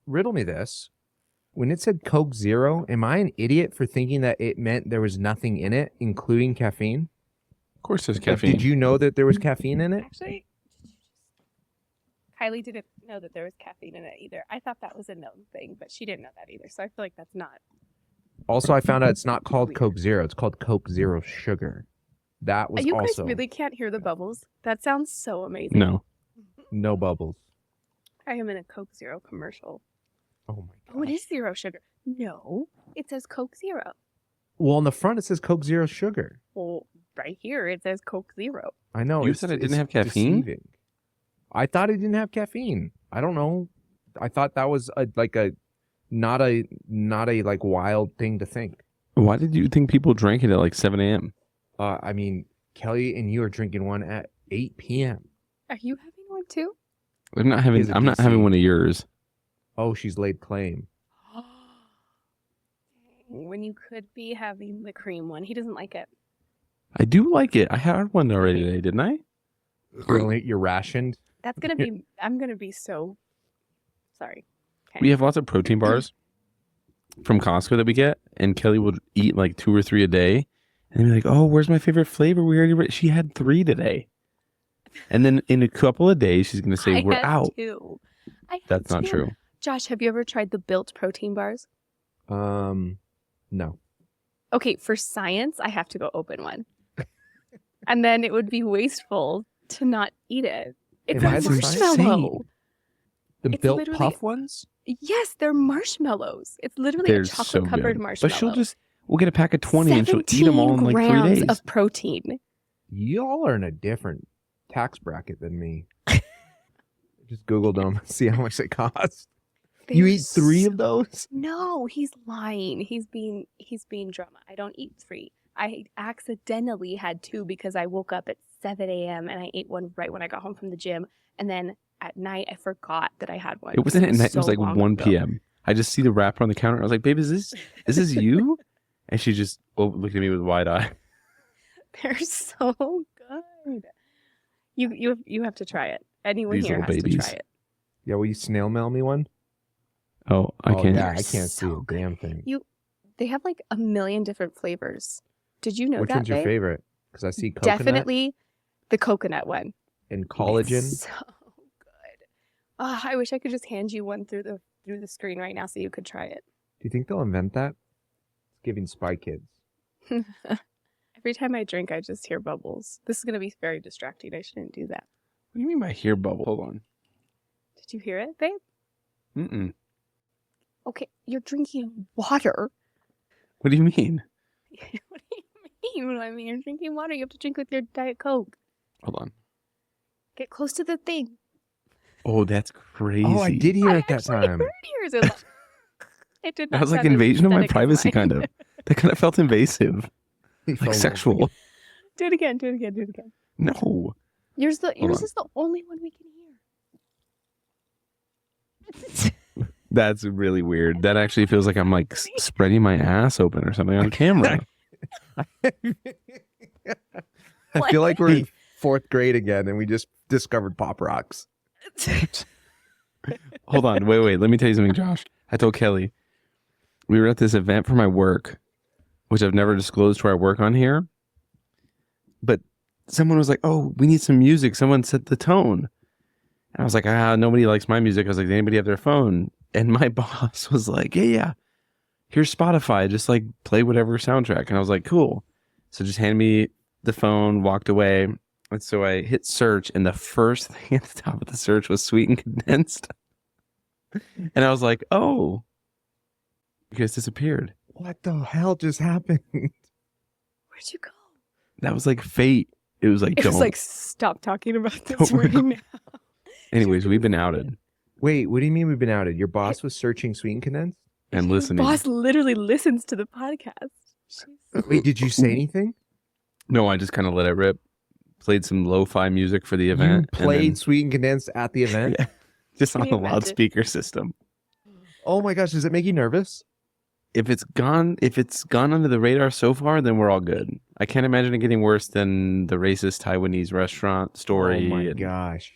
riddle me this. When it said Coke Zero, am I an idiot for thinking that it meant there was nothing in it, including caffeine? Of course there's Like, caffeine. did you know that there was caffeine in it? Actually, Kylie didn't know that there was caffeine in it either. I thought that was a known thing, but she didn't know that either. So I feel like that's not. Also, I found out it's not called Coke Zero. It's called Coke Zero Sugar. That was You also... guys really can't hear the bubbles? That sounds so amazing. No. No bubbles. I am in a Coke Zero commercial. Oh my god. Oh, it is zero sugar. No, it says Coke Zero. Well, on the front it says Coke Zero Sugar. Well, right here it says Coke Zero. I know. You said it didn't have caffeine? Deceiving. I thought it didn't have caffeine. I don't know. I thought that was not a like wild thing to think. Why did you think people drank it at like 7 a.m.? I mean, Kelly and you are drinking one at 8 p.m. Are you having one too? I'm not having one of yours. Oh, she's laid claim. When you could be having the cream one. He doesn't like it. I do like it. I had one already today, didn't I? You're rationed. That's going to be, I'm going to be so sorry. Okay. We have lots of protein bars from Costco that we get, and Kelly will eat like 2 or 3 a day. And be like, oh, where's my favorite flavor? We already she had 3 today. And then in a couple of days, she's going to say, we're out. That's not true. Josh, have you ever tried the Built protein bars? No. Okay, for science, I have to go open one. And then it would be wasteful to not eat it. It's Am I a the science? marshmallow. The It's Built literally- Puff ones? Yes, they're marshmallows. It's literally They're a so chocolate-covered good. marshmallow. But we'll get a pack of 20 and she'll eat them all in like 3 grams days. of protein. Y'all are in a different tax bracket than me. Just Googled them, see how much they cost. You They're eat 3 of those? No, he's lying. He's being drama. I don't eat 3. I accidentally had 2 because I woke up at 7 a.m. and I ate one right when I got home from the gym. And then at night, I forgot that I had one. It wasn't at night. It was so like long 1 ago. p.m. I just see the wrapper on the counter. I was like, babe, is this you? And she just looked at me with a wide eye. They're so good. You have to try it. Anyone These here little has babies. to try it. Yeah, will you snail mail me one? Oh, I can't. Yeah, I They're can't see so a damn thing. They have like a million different flavors. Did you know Which that? one's your babe? favorite? Because I see coconut Definitely the coconut one. and collagen. It's so good. Oh, I wish I could just hand you one through the screen right now so you could try it. Do you think they'll invent that? It's giving Spy Kids. Every time I drink, I just hear bubbles. This is going to be very distracting. I shouldn't do that. What do you mean by hair bubble? Hold on. Did you hear it, babe? Mm-mm. Okay, you're drinking water. What do you mean? What do you mean? I mean, you're drinking water. You have to drink with your Diet Coke. Hold on. Get close to the thing. Oh, that's crazy. Oh, I did hear I it that actually time. heard yours. It was- it did not That was like sound as invasion of my aesthetic as privacy, mine. kind of. That kind of felt invasive. Like sexual. Do it again. Do it again. Do it again. No. Yours on. is the only one we can hear. That's really weird. That actually feels like I'm like spreading my ass open or something on camera. I feel like we're in 4th grade again and we just discovered Pop Rocks. Hold on. Wait. Let me tell you something, Josh. I told Kelly, we were at this event for my work, which I've never disclosed where I work on here. But someone was like, oh, we need some music. Someone set the tone. And I was like, nobody likes my music. I was like, does anybody have their phone? And my boss was like, yeah. Here's Spotify. Just like play whatever soundtrack. And I was like, cool. So just hand me the phone, walked away. And so I hit search. And the first thing at the top of the search was Sweet and Condensed. And I was like, oh, you guys disappeared. What the hell just happened? Where'd you go? That was like fate. It was like, It was don't. like, stop talking about this Don't right worry. now. Anyways, we've been outed Wait, what do you mean we've been outed? Your boss was searching Sweet and Condensed? and Your listening. boss literally listens to the podcast. Wait, did you say anything? No, I just kind of let it rip. Played some lo-fi music for the You event. and played then- Sweet and Condensed at the event? Yeah, just Can on you the imagine? loudspeaker system. Oh my gosh, does it make you nervous? If it's gone under the radar so far, then we're all good. I can't imagine it getting worse than the racist Taiwanese restaurant story. Oh my and- gosh.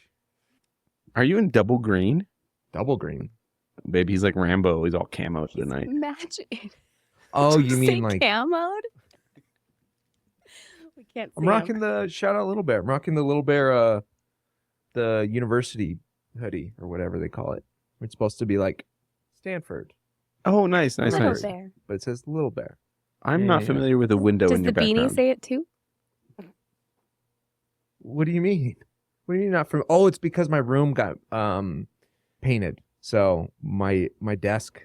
Are you in double green? Double green. baby. He's like Rambo. He's all camo tonight. Imagine. Oh, Did you say mean like camoed? We can't see I'm rocking him. the shout out Little Bear. I'm rocking the Little Bear the university hoodie or whatever they call it. It's supposed to be like Stanford, Oh, nice. Little Bear. but it says Little Bear. I'm Yeah, not yeah. familiar with the window Does in the your beanie background. say it too? What do you mean? What do you mean not from? Oh, it's because my room got painted. So my desk,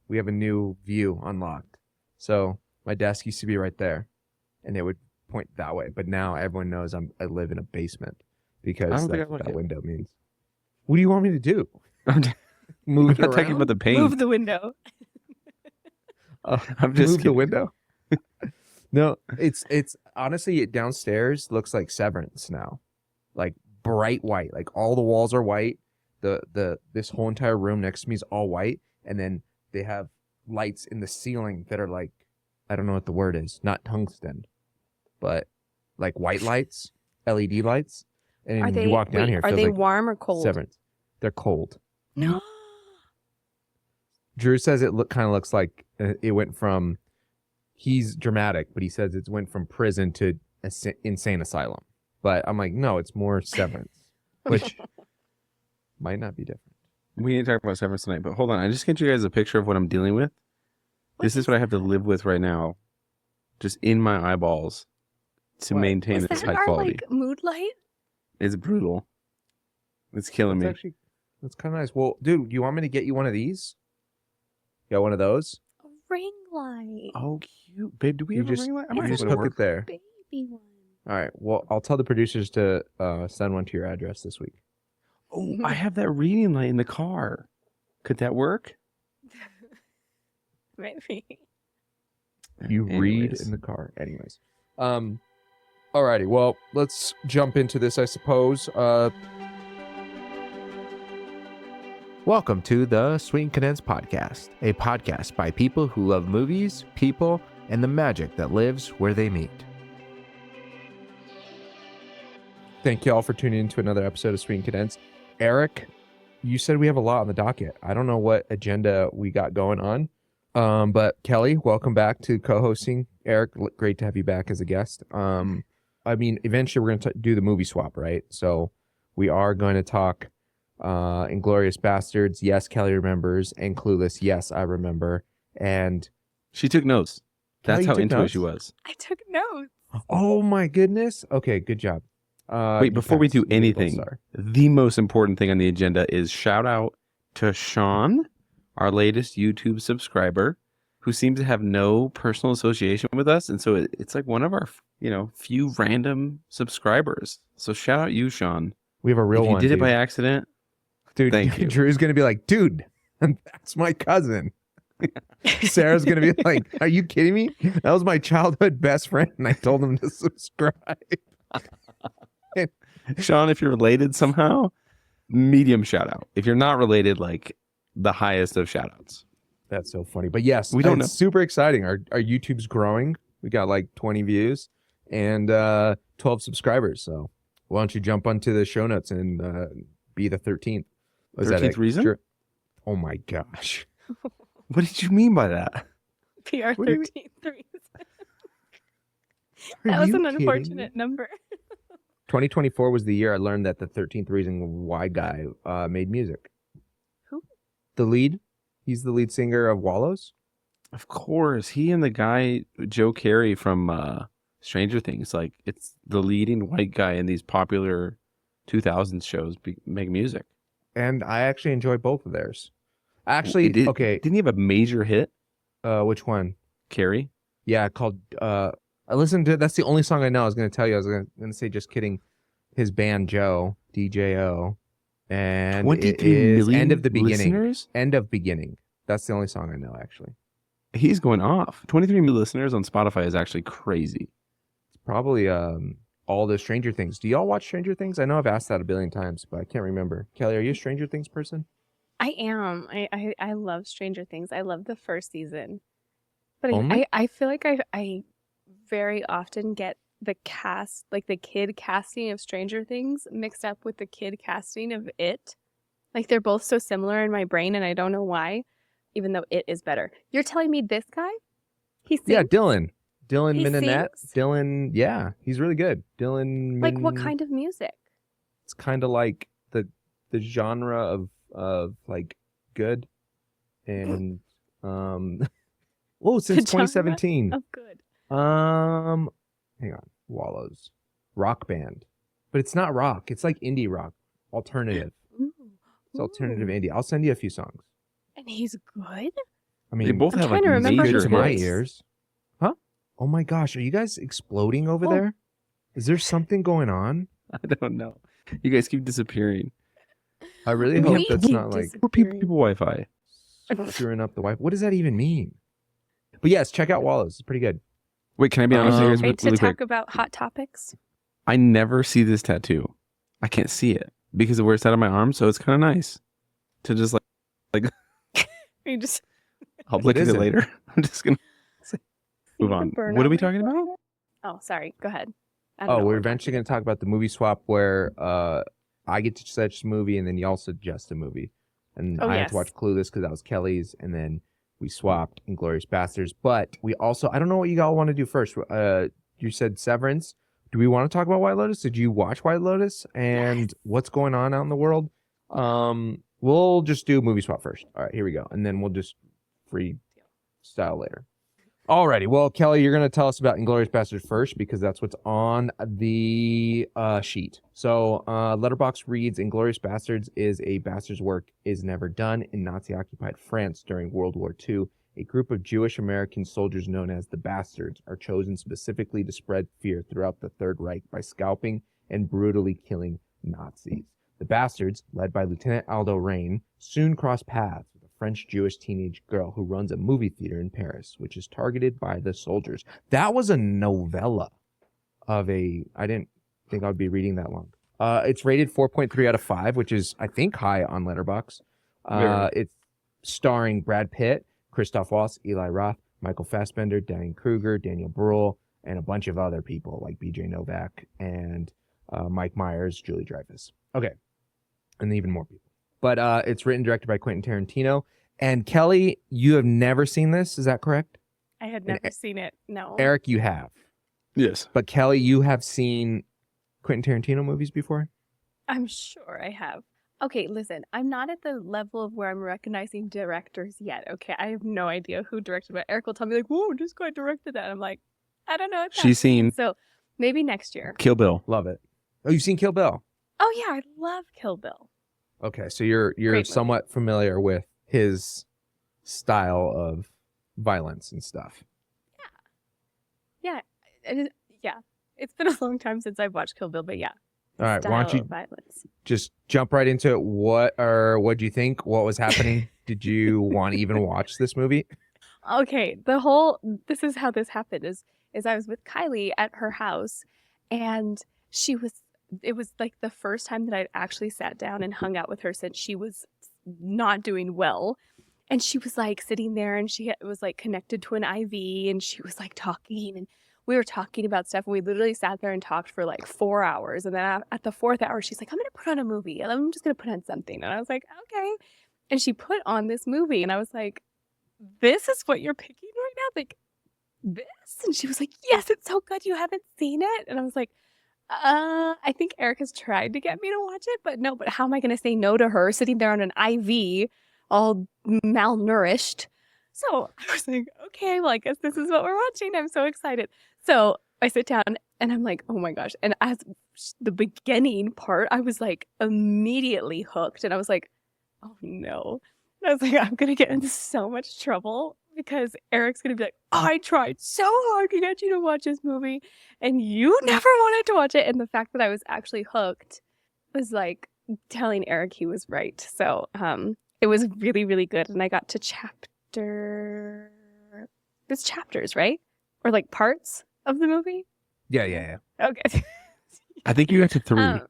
we have a new view unlocked. So my desk used to be right there, and it would point that way. But now everyone knows I live in a basement because I don't think that's I what like that it. window means. What do you want me to do? I'm Move it not around? talking about the paint. Move the window. I'm just Move the kidding. window. No, it's honestly downstairs looks like Severance now, like bright white. Like all the walls are white. This whole entire room next to me is all white, and then they have lights in the ceiling that are like, I don't know what the word is, not tungsten, but like white lights, LED lights. And Are they? you walk down wait, here, it are feels they like warm or cold? Severance. They're cold. No. Drew says it kind of looks like it went from. He's dramatic, but he says it went from prison to insane asylum. But I'm like, no, it's more Severance, which might not be different. We need to talk about Severance tonight, but hold on. I just get you guys a picture of what I'm dealing with. This is what I have to live with right now, just in my eyeballs, to What? maintain Is this that high our quality. like mood light? It's brutal. It's killing That's me. that's kind of nice. Well, dude, you want me to get you one of these? Got one of those? A ring light. Oh, cute, babe. Do we You have a just- ring light? I you might just have it at hook work. it there. Baby one. All right. Well, I'll tell the producers to send one to your address this week. Oh, I have that reading light in the car. Could that work? Maybe. You read Anyways. in the car. Anyways. Alrighty. Well, let's jump into this, I suppose. Welcome to the Sweet and Condensed Podcast, a podcast by people who love movies, people, and the magic that lives where they meet. Thank you all for tuning in to another episode of Sweet and Condensed. Eric, you said we have a lot on the docket. I don't know what agenda we got going on. But Kelly, welcome back to co-hosting. Eric, great to have you back as a guest. I mean, eventually we're going to do the movie swap, right? So we are going to talk Inglourious Basterds. Yes, Kelly remembers. And Clueless. Yes, I remember. And She took notes. Kelly, That's you how took into notes? it she was. I took notes. oh my goodness. Okay, good job. Wait, you before we passed. do You get a gold anything, star. the most important thing on the agenda is shout out to Sean, our latest YouTube subscriber, who seems to have no personal association with us. And so it's like one of our, few random subscribers. So shout out you, Sean. We have a real If you one, did it dude. by accident, Dude, thank you. Drew's going to be like, dude, that's my cousin. Sarah's going to be like, are you kidding me? That was my childhood best friend. And I told him to subscribe. Sean, if you're related somehow, medium shout out. If you're not related, like the highest of shout outs. That's so funny. But yes, We don't it's super exciting. Our YouTube's growing. We got like 20 views and 12 subscribers. So why don't you jump onto the show notes and be the 13th? Was that 13th a- reason? Sure. Oh my gosh. What did you mean by that? PR What do you mean? 13 threes. Are That was you an kidding unfortunate me? number. 2024 was the year I learned that the 13th Reason Why guy made music. Who? The lead. He's the lead singer of Wallows. Of course, he and the guy Joe Carey from Stranger Things, like it's the leading white guy in these popular 2000s shows make music. And I actually enjoy both of theirs. Actually, okay. Didn't he have a major hit, Which one? Carey? Yeah, called I listened to that's the only song I know. I was gonna tell you, I was gonna say just kidding. His band Joe, DJO. And 23 it is million End of the Beginning. listeners? End of Beginning. That's the only song I know, actually. He's going off. 23 million listeners on Spotify is actually crazy. It's probably all the Stranger Things. Do y'all watch Stranger Things? I know I've asked that a billion times, but I can't remember. Kelly, are you a Stranger Things person? I am. I love Stranger Things. I love the first season. But Only? I feel like I very often get the cast, like the kid casting of Stranger Things mixed up with the kid casting of It. Like they're both so similar in my brain, and I don't know why, even though it is better. You're telling me this guy? He sings? Yeah, Dylan He Minnette. sings? Dylan, yeah, he's really good. Like what kind of music? It's kind of like the genre of like good and since The genre 2017. of good. Hang on, Wallows, rock band, but it's not rock. It's like indie rock, alternative. Ooh. It's alternative Ooh. indie. I'll send you a few songs. And he's good? I mean, They both I'm have trying like to remember major his to my voice. ears. Huh? Oh my gosh, are you guys exploding over Oh. there? Is there something going on? I don't know. You guys keep disappearing. I really We hope that's keep not like Poor disappearing. people Wi-Fi. screwing up the wife. What does that even mean? But yes, check out Wallows. It's pretty good. Wait, can I be honest with you guys Ready to really talk quick? about hot topics? I never see this tattoo. I can't see it because of where it's at on my arm, so it's kind of nice to just You just I'll look at is it it? later. I'm just gonna move see the on. burn What are we on my talking about? forehead? Oh, sorry. Go ahead. I don't Oh, know what we're we're eventually talking going to talk about the movie swap where I get to suggest a movie and then y'all suggest a movie. And Oh, I had yes. to watch Clueless because that was Kelly's, and then we swapped Inglourious Basterds. But we also, I don't know what you all want to do first. You said Severance. Do we want to talk about White Lotus? Did you watch White Lotus and what's going on out in the world? We'll just do movie swap first. All right, here we go. And then we'll just freestyle later. Alrighty, well, Kelly, you're going to tell us about Inglourious Basterds first because that's what's on the sheet. So, Letterboxd reads, Inglourious Basterds is a bastard's work is never done in Nazi-occupied France during World War II. A group of Jewish American soldiers known as the Bastards are chosen specifically to spread fear throughout the Third Reich by scalping and brutally killing Nazis. The Bastards, led by Lieutenant Aldo Rain, soon cross paths with a French-Jewish teenage girl who runs a movie theater in Paris, which is targeted by the soldiers. That was a novella of a... I didn't think I'd be reading that long. It's rated 4.3 out of 5, which is, I think, high on Letterboxd. It's starring Brad Pitt, Christoph Waltz, Eli Roth, Michael Fassbender, Diane Kruger, Daniel Bruhl, and a bunch of other people like B.J. Novak and Mike Myers, Julie Dreyfus. Okay. And even more people. But it's written and directed by Quentin Tarantino. And Kelly, you have never seen this, is that correct? I had never seen it. No. Eric, you have. Yes. But Kelly, you have seen Quentin Tarantino movies before? I'm sure I have. Okay, listen, I'm not at the level of where I'm recognizing directors yet. Okay, I have no idea who directed what. Eric will tell me like, "Whoa, this guy directed that." I'm like, I don't know. What that She's seen means. So maybe next year. Kill Bill. Love it. Oh, you've seen Kill Bill? Oh yeah, I love Kill Bill. Okay, so you're movie. somewhat familiar with his style of violence and stuff. Yeah, it's been a long time since I've watched Kill Bill, but yeah. All right, why don't Style you of violence. just jump right into it? What'd you think? What was happening? Did you want to even watch this movie? Okay, this is how this happened is I was with Kylie at her house, and it was like the first time that I'd actually sat down and hung out with her since she was not doing well. And she was like sitting there, and she was like connected to an IV, and she was like talking, and we were talking about stuff, and we literally sat there and talked for like 4 hours. And then at the 4th hour, she's like, I'm going to put on a movie, and I'm just going to put on something. And I was like, okay. And she put on this movie, and I was like, this is what you're picking right now? Like, this? And she was like, yes, it's so good. You haven't seen it? And I was like, I think Eric has tried to get me to watch it, but no, but how am I going to say no to her sitting there on an IV, all malnourished? So I was like, okay, well, I guess this is what we're watching. I'm so excited. So I sit down and I'm like, oh my gosh. And as the beginning part, I was like immediately hooked. And I was like, oh no. And I was like, I'm going to get into so much trouble because Eric's going to be like, I tried so hard to get you to watch this movie and you never wanted to watch it. And the fact that I was actually hooked was like telling Eric he was right. So it was really, really good. And I got to there's chapters, right? Or like parts of the movie? Yeah. Okay. I think you got to 3.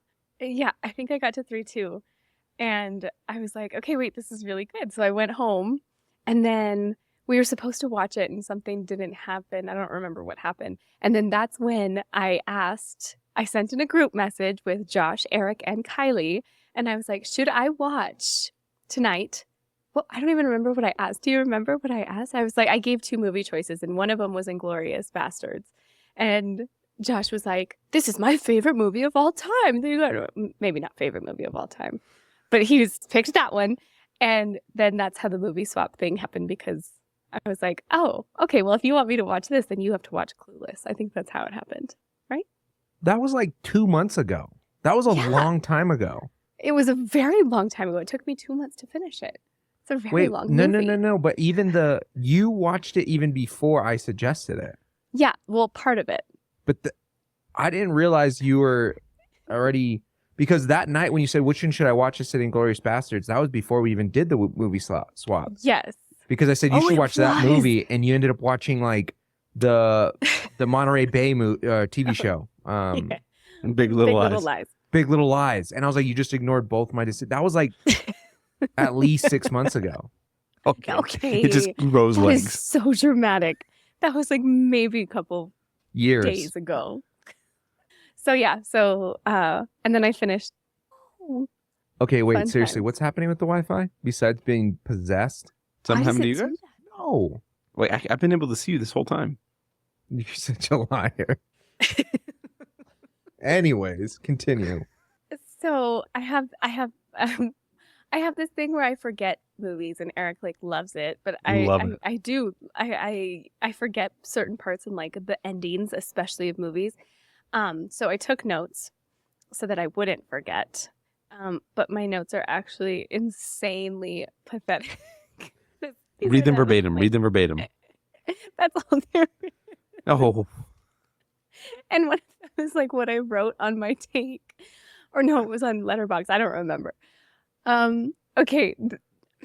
Yeah, I think I got to 3 too. And I was like, okay, wait, this is really good. So I went home and then we were supposed to watch it and something didn't happen. I don't remember what happened. And then that's when I sent in a group message with Josh, Eric, and Kylie And I was like, should I watch tonight? Well, I don't even remember what I asked. Do you remember what I asked? I was like, I gave 2 movie choices, and one of them was Inglourious Basterds. And Josh was like, this is my favorite movie of all time. Maybe not favorite movie of all time, but he picked that one. And then that's how the movie swap thing happened, because I was like, oh, okay, well, if you want me to watch this, then you have to watch Clueless. I think that's how it happened, right? That was like 2 months ago. That was a Yeah. long time ago. It was a very long time ago. It took me 2 months to finish it. It's a very long movie. No. But even you watched it even before I suggested it. Yeah, well, part of it. But I didn't realize you were already, because that night when you said, which one should I watch this at Inglourious Basterds, that was before we even did the movie swap. Yes. Because I said you should it watch that was. movie, and you ended up watching like the Monterey Bay TV show, Yeah. Big Little Lies. Lies. Big Little Lies, and I was like, you just ignored both my decisions. That was like at least 6 months ago. Okay. It just grows That is legs. so dramatic. That was like maybe a couple Years. days ago. So yeah, and then I finished. Okay, wait, Fun seriously, times. what's happening with the Wi-Fi besides being possessed? Sometimes Why does do it you guys? that? No, Wait, I've been able to see you this whole time. you're such a liar. Anyways, continue. So I have this thing where I forget movies, and Eric like loves it, but Love it. I forget certain parts and like the endings, especially of movies. So I took notes so that I wouldn't forget. But my notes are actually insanely pathetic. These Read are them not verbatim. like- Read them verbatim. That's all there. Oh, And one of them is like what I wrote on my take. Or no, it was on Letterboxd. I don't remember. Okay.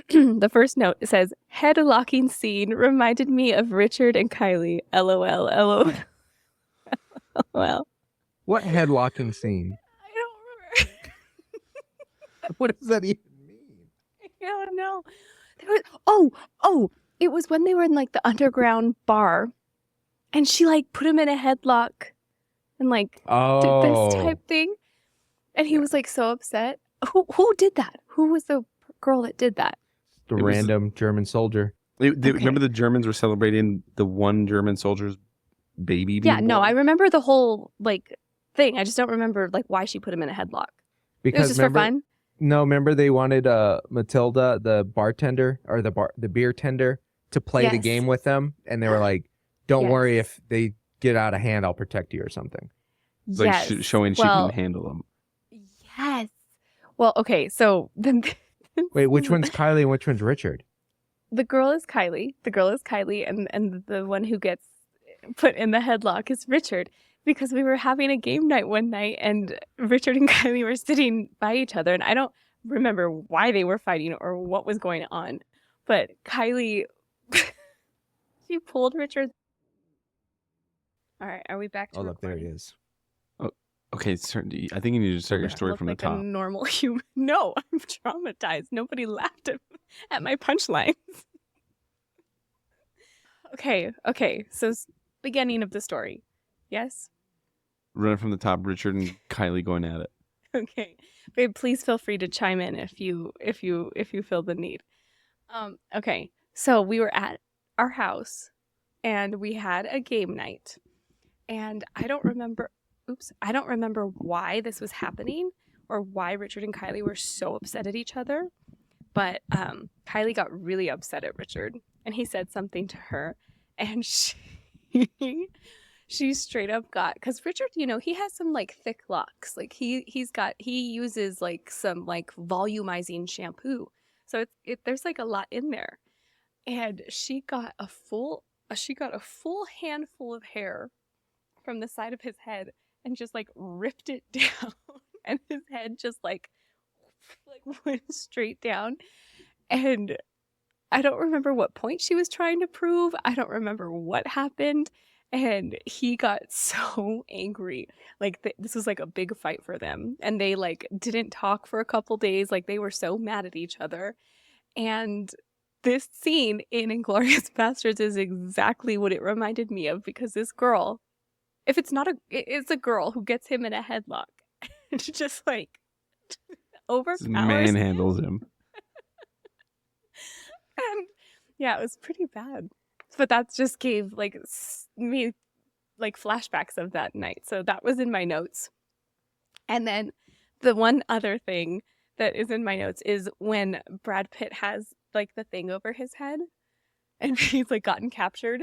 The first note says, head locking scene reminded me of Richard and Kylie. LOL. LOL. LOL. What head locking scene? I don't remember. What does that even mean? I don't know. There was, it was when they were in like the underground bar, and she like put him in a headlock and like did this type thing, and he was like so upset. Who did that? Who was the girl that did that? The It was- random German soldier. Remember the Germans were celebrating the one German soldier's baby being Yeah, no, born? I remember the whole like thing. I just don't remember like why she put him in a headlock. It was Because just remember, for fun. No, remember they wanted Matilda, the bartender or the beer tender, to play the Yes. game with them, and they were like, "Don't Yes. worry, if they get out of hand, I'll protect you" or something. It's like Yes. showing she Well, can handle them. yes. Well, okay, so then Wait, which one's Kylie and which one's Richard? the girl is Kylie. The girl is Kylie, and the one who gets put in the headlock is Richard. Because we were having a game night one night, and Richard and Kylie were sitting by each other, and I don't remember why they were fighting or what was going on, but Kylie, she pulled Richard. All right, are we back to Oh, look, there recording? he is. Okay, I think you need to start your Okay. story Look from like the top. a normal human. No, I'm traumatized. Nobody laughed at my punchlines. Okay. So beginning of the story. Yes. Run it from the top. Richard and Kylie going at it. Okay, babe, please feel free to chime in if you feel the need. Okay, so we were at our house and we had a game night, and I don't remember why this was happening or why Richard and Kylie were so upset at each other, but Kylie got really upset at Richard, and he said something to her, and she straight up got, because Richard, he has some like thick locks. Like he uses like some like volumizing shampoo. So there's like a lot in there. And she got a full handful of hair from the side of his head and just like ripped it down. And his head just like went straight down. And I don't remember what point she was trying to prove. I don't remember what happened. And he got so angry. Like this was like a big fight for them. And they like didn't talk for a couple days. Like they were so mad at each other. And this scene in Inglourious Basterds is exactly what it reminded me of, because this girl, it's a girl who gets him in a headlock. It's just like, overpowers manhandles him. And yeah, it was pretty bad. But that just gave like me like flashbacks of that night. So that was in my notes. And then the one other thing that is in my notes is when Brad Pitt has like the thing over his head and he's like gotten captured.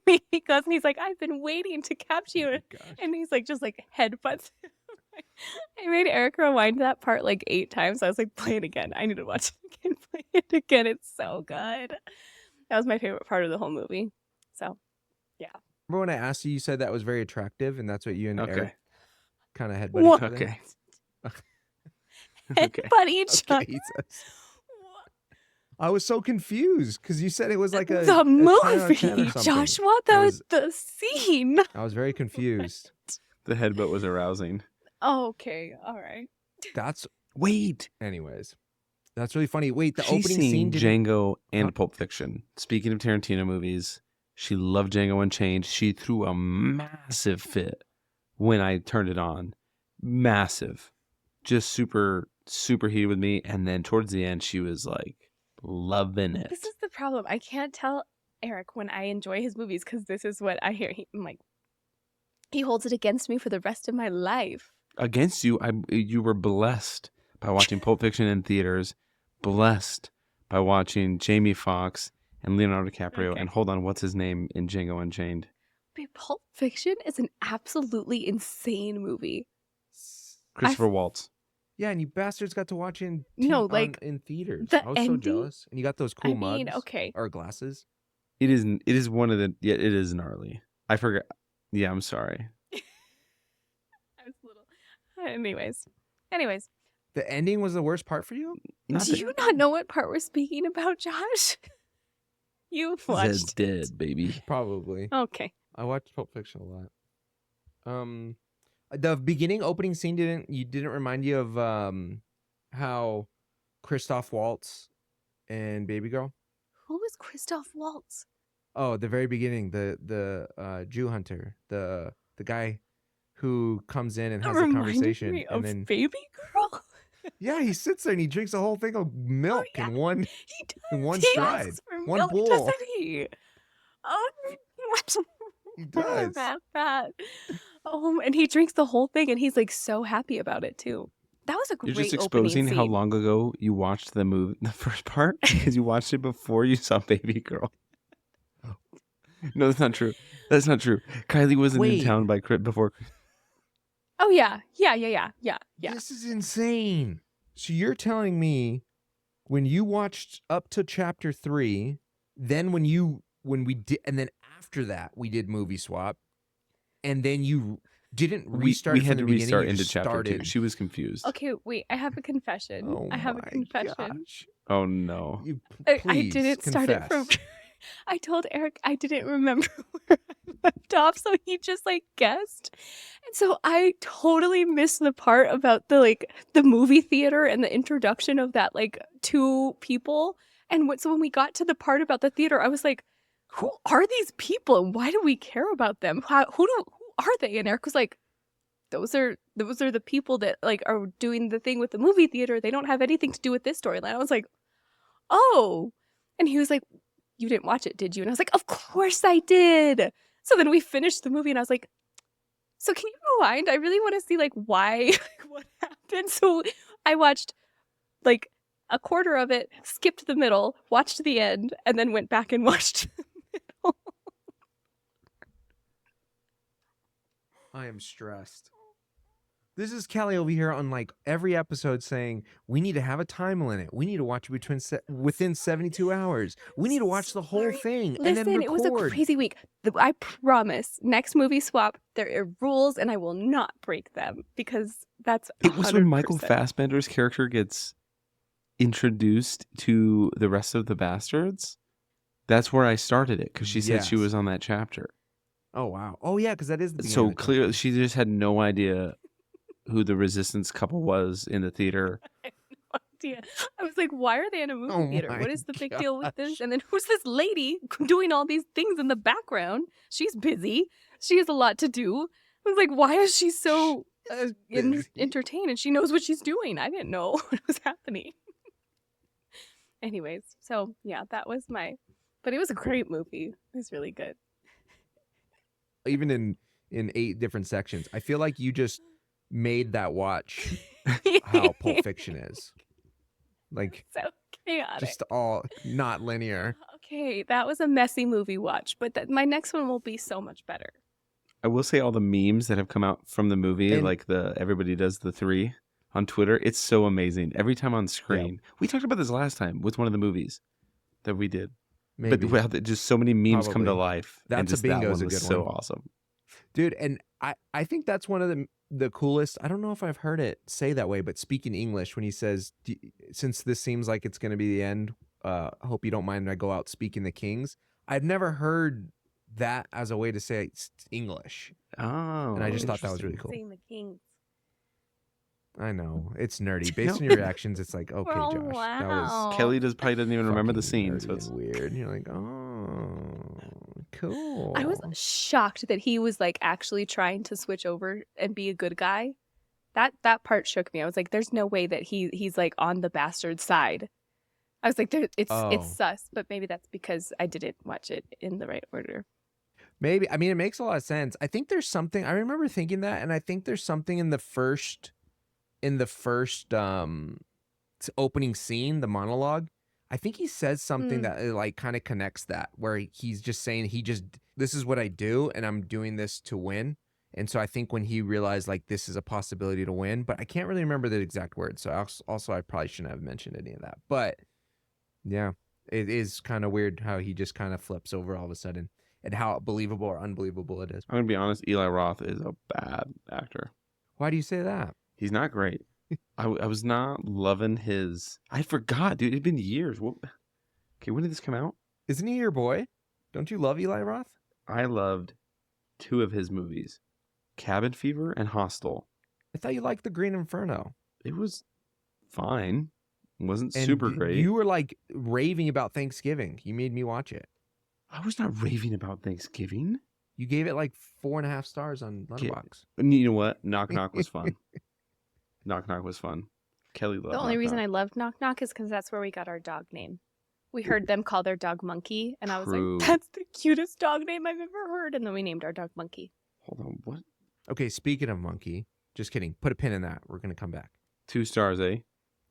He goes and he's like, I've been waiting to capture you. And he's like, just like headbutts him. I made Eric rewind that part like 8 times. I was like, play it again. I need to watch it again. Play it again. It's so good. That was my favorite part of the whole movie. So, yeah. Remember when I asked you, you said that was very attractive, and that's what you and Okay. Eric kind of headbutt each other? Okay. Okay. Headbutt each other. Okay, he says. I was so confused because you said it was like a The 10 out of 10 or movie, something. Joshua. That was the scene. I was very confused. The headbutt was arousing. Oh, okay. All right. That's Wait. anyways. That's really funny. Wait, the She's opening scene seen didn't... Django and Huh? Pulp Fiction. Speaking of Tarantino movies, she loved Django Unchained. She threw a massive fit when I turned it on. Massive. Just super, super heated with me. And then towards the end, she was like loving it. This is the problem. I can't tell Eric when I enjoy his movies because this is what I hear. I'm like, he holds it against me for the rest of my life. Against you, you were blessed by watching Pulp Fiction in theaters, blessed by watching Jamie Foxx and Leonardo DiCaprio, Okay. and hold on, what's his name in Django Unchained? But Pulp Fiction is an absolutely insane movie. Christopher Waltz. Yeah, and you bastards got to watch it in No, like, in theaters. the I was so ending- jealous. And you got those cool I mean, mugs okay. or glasses. It is one of the, yeah, it is gnarly. I forgot. Yeah, I'm sorry. I was a little. Anyways. The ending was the worst part for you? Not Do you not know what part we're speaking about, Josh? You Zed's watched. dead, baby. Probably. Okay. I watched Pulp Fiction a lot. The beginning opening scene didn't remind you of how Christoph Waltz and Baby Girl? Who was Christoph Waltz? Oh, the very beginning, the Jew hunter, the guy who comes in and has a Reminded conversation, me and of then Baby Girl. yeah, he sits there and he drinks a whole thing of milk yeah. in one. He does. In one He stride. asks for One milk, bowl. doesn't he? Oh, He does. about that. Oh, and he drinks the whole thing, and he's like so happy about it too. That was a You're great just opening exposing how scene. long ago you watched the movie, the first part, because you watched it before you saw Baby Girl. No, that's not true. That's not true. Kylie wasn't Wait. in town before. Oh yeah. This is insane. So you're telling me when you watched up to chapter 3, then when we did, and then after that we did movie swap, and then you didn't restart. We from had the to beginning, restart you into just chapter 2. started. She was confused. Okay, wait. I have a confession. Oh I have a my confession. gosh. Oh no. You I please didn't start it from. confess. I told Eric I didn't remember where I left off, so he just like guessed, and so I totally missed the part about the movie theater and the introduction of that like 2 people. And so when we got to the part about the theater, I was like, "Who are these people, and why do we care about them? Who are they?" And Eric was like, "Those are the people that like are doing the thing with the movie theater. They don't have anything to do with this storyline." I was like, "Oh," and he was like, "You didn't watch it, did you?" And I was like, "Of course I did." So then we finished the movie, and I was like, "So can you rewind? I really want to see like why, what happened." So I watched like a quarter of it, skipped the middle, watched the end, and then went back and watched the middle. I am stressed. This is Kelly over here on like every episode saying we need to have a time limit. We need to watch it within 72 hours. We need to watch the whole Sorry. thing and Listen, then record. it was a crazy week. I promise, next movie swap, there are rules, and I will not break them because that's It was when Michael 100%. Fassbender's character gets introduced to the rest of the bastards. That's where I started it because she said she Yes. was on that chapter. Oh wow. Oh yeah, because that is the beginning So of the clearly, she just had no idea who the resistance couple was in the theater. idea. I was like, why are they in a movie Oh theater? my What is the big deal with gosh. this? And then who's this lady doing all these things in the background? She's busy. She has a lot to do. I was like, why is she so entertained, and she knows what she's doing. I didn't know what was happening. Anyways, so yeah, that was but it was a great movie. It was really good. Even in 8 different sections, I feel like you just made that watch how Pulp Fiction is. Like, so chaotic. just all not linear. Okay, that was a messy movie watch, but my next one will be so much better. I will say all the memes that have come out from the movie, And- like everybody does the 3 on Twitter. It's so amazing. Every time on screen. We talked about this last time with one of the movies that we did. Maybe. But wow, just so many memes come to Probably. life. That's and a just bingo that is one a was good so one. awesome. Dude, and I think that's one of the coolest. I don't know if I've heard it say that way, but speaking English, when he says, since this seems like it's going to be the end, hope you don't mind when I go out speaking the Kings. I've never heard that as a way to say it's English. Oh, And I just thought that was interesting. really cool. Saying the Kings. I know. It's nerdy. Based No. on your reactions, it's like, okay, Oh, Josh. wow. That was Kelly probably doesn't even remember the fucking scene. nerdy So it's and weird. And you're like, oh, cool. I was shocked that he was like actually trying to switch over and be a good guy. That part shook me. I was like, there's no way that he's like on the bastard side. I was like, it's Oh. sus, but maybe that's because I didn't watch it in the right order. Maybe. I mean, it makes a lot of sense. I think there's something. I remember thinking that, and I think there's something in the first opening scene, the monologue. I think he says something that like kind of connects that, where he's just saying this is what I do, and I'm doing this to win. And so I think when he realized like this is a possibility to win, but I can't really remember the exact words. So I probably shouldn't have mentioned any of that. But yeah, it is kind of weird how he just kind of flips over all of a sudden, and how believable or unbelievable it is. I'm going to be honest, Eli Roth is a bad actor. Why do you say that? He's not great. I was not loving his... I forgot, dude. It'd been years. Okay, when did this come out? Isn't he your boy? Don't you love Eli Roth? I loved 2 of his movies. Cabin Fever and Hostel. I thought you liked The Green Inferno. It was fine. It wasn't And super great. You were like raving about Thanksgiving. You made me watch it. I was not raving about Thanksgiving. You gave it like 4.5 stars on Letterboxd. And you know what? Knock Knock was fun. Knock Knock was fun. Kelly loved The only Knock reason Knock. I loved Knock Knock is because that's where we got our dog name. We heard them call their dog Monkey, and I was True. like, that's the cutest dog name I've ever heard. And then we named our dog Monkey. Hold on, what? Okay, speaking of Monkey, just kidding. Put a pin in that. We're going to come back. 2 stars, eh?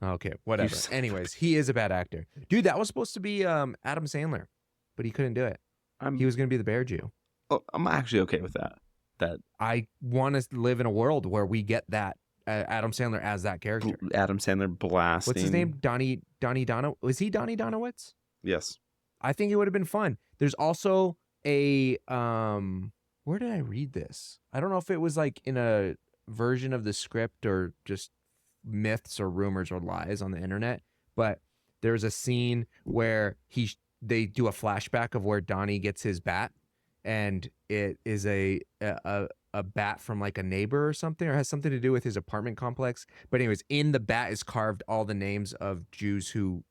Okay, whatever. son of a Anyways, he is a bad actor. Dude, that was supposed to be Adam Sandler, but he couldn't do it. He was going to be the Bear Jew. I'm actually okay with that. I want to live in a world where we get that Adam Sandler as that character. Adam Sandler blasting. What's his name? Donnie Was he Donnie Donowitz? Yes. I think it would have been fun. There's also a where did I read this? I don't know if it was like in a version of the script or just myths or rumors or lies on the internet, but there's a scene where they do a flashback of where Donnie gets his bat, and it is a bat from like a neighbor or something, or has something to do with his apartment complex. But anyways, in the bat is carved all the names of Jews who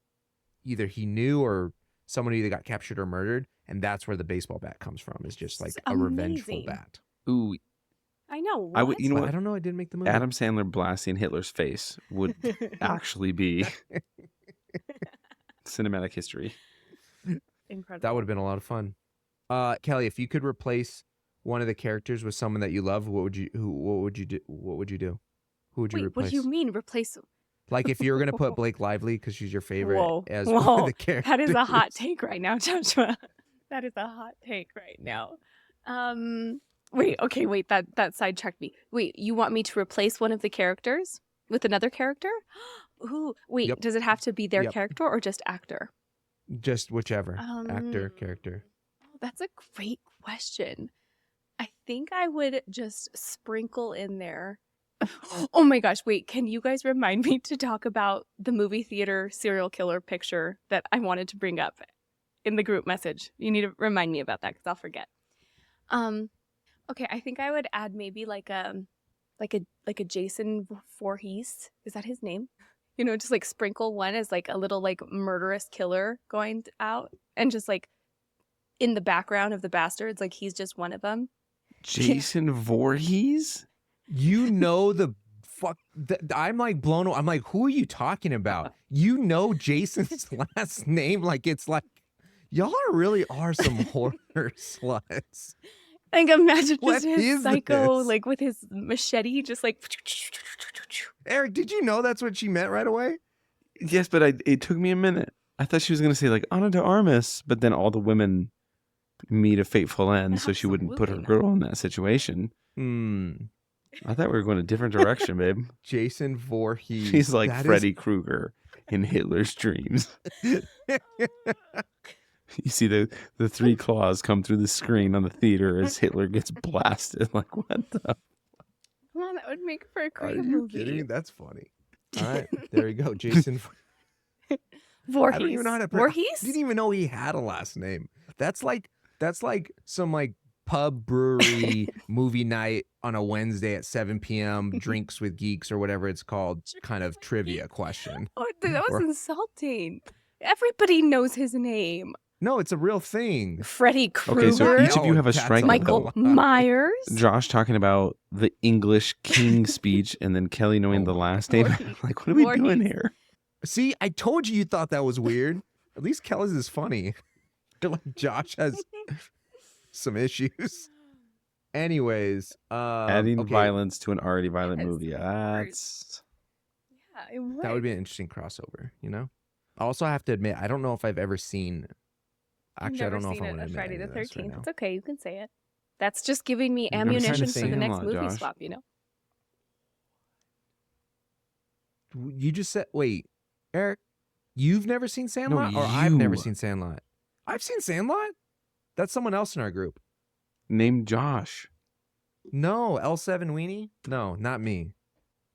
either he knew or someone either got captured or murdered, and that's where the baseball bat comes from. Is just like It's a revengeful amazing. bat. Ooh, I know. I would. what? You know But what? I don't know. I didn't make the movie. Adam Sandler blasting Hitler's face would actually be cinematic history. Incredible. That would have been a lot of fun. Kelly, if you could replace one of the characters with someone that you love, what would you do? Who would you Wait, replace? what do you mean replace? Like if you were gonna put Blake Lively because she's your favorite Whoa. as one Whoa. of the characters. That is a hot take right now, Joshua. That is a hot take right now. Wait, that sidetracked me. Wait, you want me to replace one of the characters with another character? Ooh, wait, Yep. does it have to be their Yep. character or just actor? Just whichever actor, Um, character. Oh, that's a great question. I think I would just sprinkle in there. Oh my gosh, wait, can you guys remind me to talk about the movie theater serial killer picture that I wanted to bring up in the group message? You need to remind me about that because I'll forget. Okay, I think I would add maybe like a Jason Voorhees. Is that his name? You know, just like sprinkle one as like a little like murderous killer going out, and just like in the background of the bastards, like he's just one of them. Jason Voorhees? You know the fuck. I'm like blown away. I'm like, who are you talking about? You know Jason's last name? Like it's like y'all really are some horror sluts. Like imagine What just his is psycho, this? like with his machete, just like. Eric, did you know that's what she meant right away? Yes, but it took me a minute. I thought she was going to say like Ana de Armas, but then all the women meet a fateful end, so she wouldn't put her Absolutely not. girl in that situation. I thought we were going a different direction, babe. Jason Voorhees. She's like That Freddy Krueger in Hitler's dreams. You see the three claws come through the screen on the theater as Hitler gets blasted. Like, what the? Come on, that would make for a Are great you movie. kidding me? That's funny. All right, there you go, Jason. Voorhees. I don't even know how to. Voorhees? Didn't even know he had a last name. That's like some like pub brewery movie night on a Wednesday at 7 p.m. Drinks with geeks or whatever it's called. Kind of trivia question. Oh, that was Or- insulting. Everybody knows his name. No, it's a real thing. Freddy Krueger. Okay, so each of you No, have a that's strike. Michael lie. Myers. Josh talking about the English King speech, and then Kelly knowing the last name. Voorhees. Like, what are we doing Voorhees. here? See, I told you thought that was weird. At least Kelly's is funny. Like Josh has some issues. Anyways, Adding okay, violence to an already violent Yes, movie. of That's Yeah, it would. that would be an interesting crossover. You know. I also have to admit, I don't know if I've ever seen. I've Actually, I never don't know if seen I it, want to a admit Friday any the of this right 13th. now. It's okay. You can say it. That's just giving me You've never seen ammunition for the next Sandlot, movie Josh. swap, you know? You just said, wait, Eric, you've never seen Sandlot, or I've never you. seen Sandlot. I've seen Sandlot. That's someone else in our group. named Josh. No, L7 Weenie. No, not me.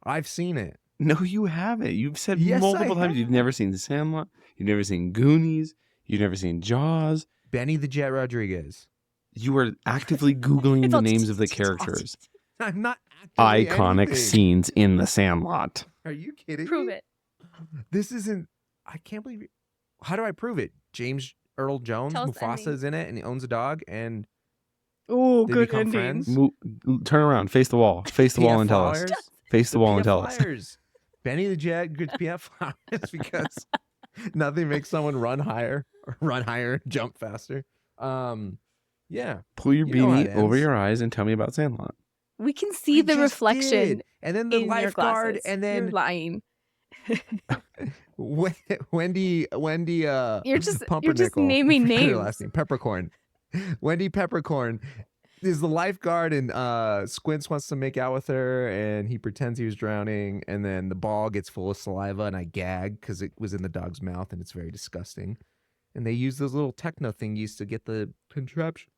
I've seen it. No, you haven't. You've said Yes, I multiple times you've have. never seen Sandlot. You've never seen Goonies. You've never seen Jaws. Benny the Jet Rodriguez. You are actively Googling the names of the characters. I'm not actively Iconic anything. scenes in The Sandlot. Are you kidding Prove me? it. This isn't. I can't believe. How do I prove it? James Earl Jones, Tell us the Mufasa ending. is in it, and he owns a dog, and Oh, They good become ending. friends? Turn around, face the wall, face the wall, and tell us. Flyers. Face the wall and PF tell us. Flyers. Benny the Jet gets PF Flyers because nothing makes someone run higher, jump faster. Yeah. Pull your You know how it beanie over ends. your eyes and tell me about Sandlot. We can see I the just reflection did. And then the in your lifeguard, glasses. and You're then lying. Wendy. You're just Pumpernickel. naming I forget her names. last name. Peppercorn. Wendy Peppercorn is the lifeguard, and Squints wants to make out with her, and he pretends he was drowning, and then the ball gets full of saliva, and I gag because it was in the dog's mouth, and it's very disgusting. And they use those little techno thingies to get the contraption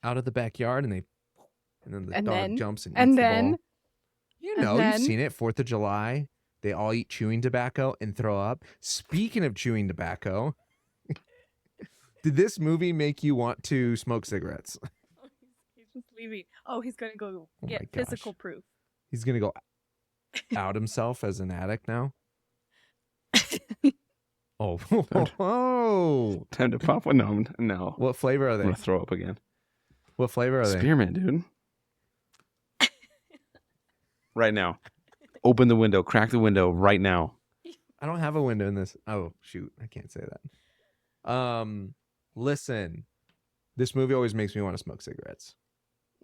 out of the backyard, and then the dog jumps and eats the ball. You know, you've seen it. 4th of July. They all eat chewing tobacco and throw up. Speaking of chewing tobacco, did this movie make you want to smoke cigarettes? He's just leaving. Oh, he's gonna go Oh get my gosh. physical proof. He's going to go out himself as an addict now? Oh. Oh. Time to pop one. No. What flavor are I'm they? going to throw up again. What flavor are they? Spearmint, dude. Right now. Open the window. Crack the window right now. I don't have a window in this. Oh, shoot. I can't say that. Listen. This movie always makes me want to smoke cigarettes.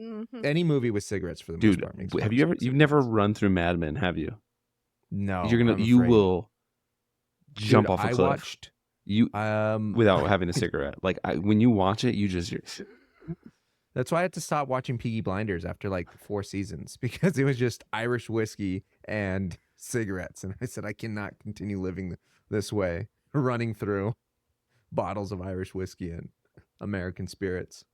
Mhm. Any movie with cigarettes for the most Dude, part makes me have want you to ever? smoke You've never cigarettes. run through Mad Men, have you? No. You I'm afraid. will jump Dude, off a I cliff. watched You without having a cigarette. Like when you watch it, you're That's why I had to stop watching Peaky Blinders after like 4 seasons because it was just Irish whiskey and cigarettes. And I said, I cannot continue living this way, running through bottles of Irish whiskey and American spirits.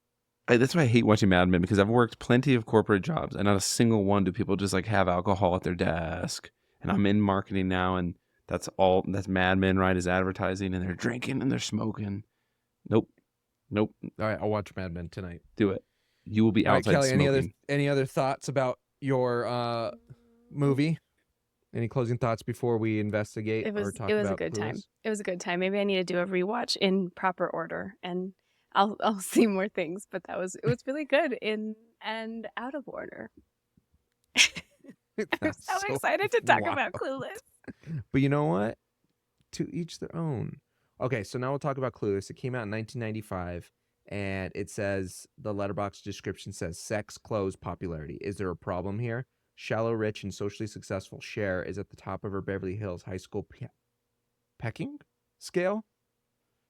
That's why I hate watching Mad Men, because I've worked plenty of corporate jobs and not a single one do people just like have alcohol at their desk. And I'm in marketing now, and that's Mad Men, right? Is advertising, and they're drinking and they're smoking. Nope. All right, I'll watch Mad Men tonight. Do it. You will be All right, outside Kelly, smoking. any other thoughts about your movie? Any closing thoughts before we investigate It was or talk a about good time. Clueless? It was a good time. Maybe I need to do a rewatch in proper order, and I'll see more things. But it was really good in and out of order. I'm That's so excited to talk wild. about Clueless. But you know what? To each their own. Okay, so now we'll talk about Clueless. It came out in 1995, and it says the letterbox description says sex, clothes, popularity. Is there a problem here? Shallow, rich, and socially successful Cher is at the top of her Beverly Hills high school pecking scale.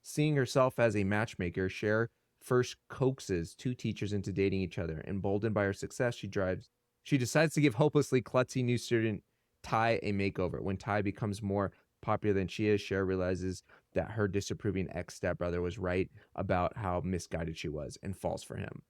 Seeing herself as a matchmaker, Cher first coaxes two teachers into dating each other. Emboldened by her success, she decides to give hopelessly klutzy new student Ty a makeover. When Ty becomes more popular than she is, Cher realizes that her disapproving ex-stepbrother was right about how misguided she was and falls for him.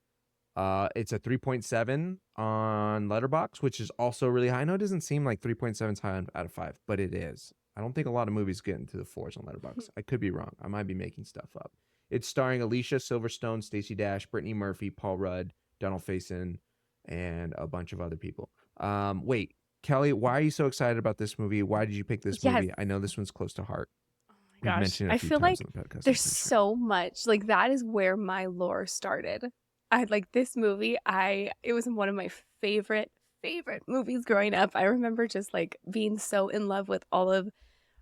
It's a 3.7 on Letterboxd, which is also really high. I know it doesn't seem like 3.7 is high out of 5, but it is. I don't think a lot of movies get into the 4s on Letterboxd. I could be wrong. I might be making stuff up. It's starring Alicia Silverstone, Stacey Dash, Brittany Murphy, Paul Rudd, Donald Faison, and a bunch of other people. Wait, Kelly, why are you so excited about this movie? Why did you pick this Yes. movie? I know this one's close to heart. Oh my We've gosh. mentioned it a I few feel times like on the podcast. I'm there's pretty sure. so much. Like that is where my lore started. I like this movie. It was one of my favorite movies growing up. I remember just like being so in love with all of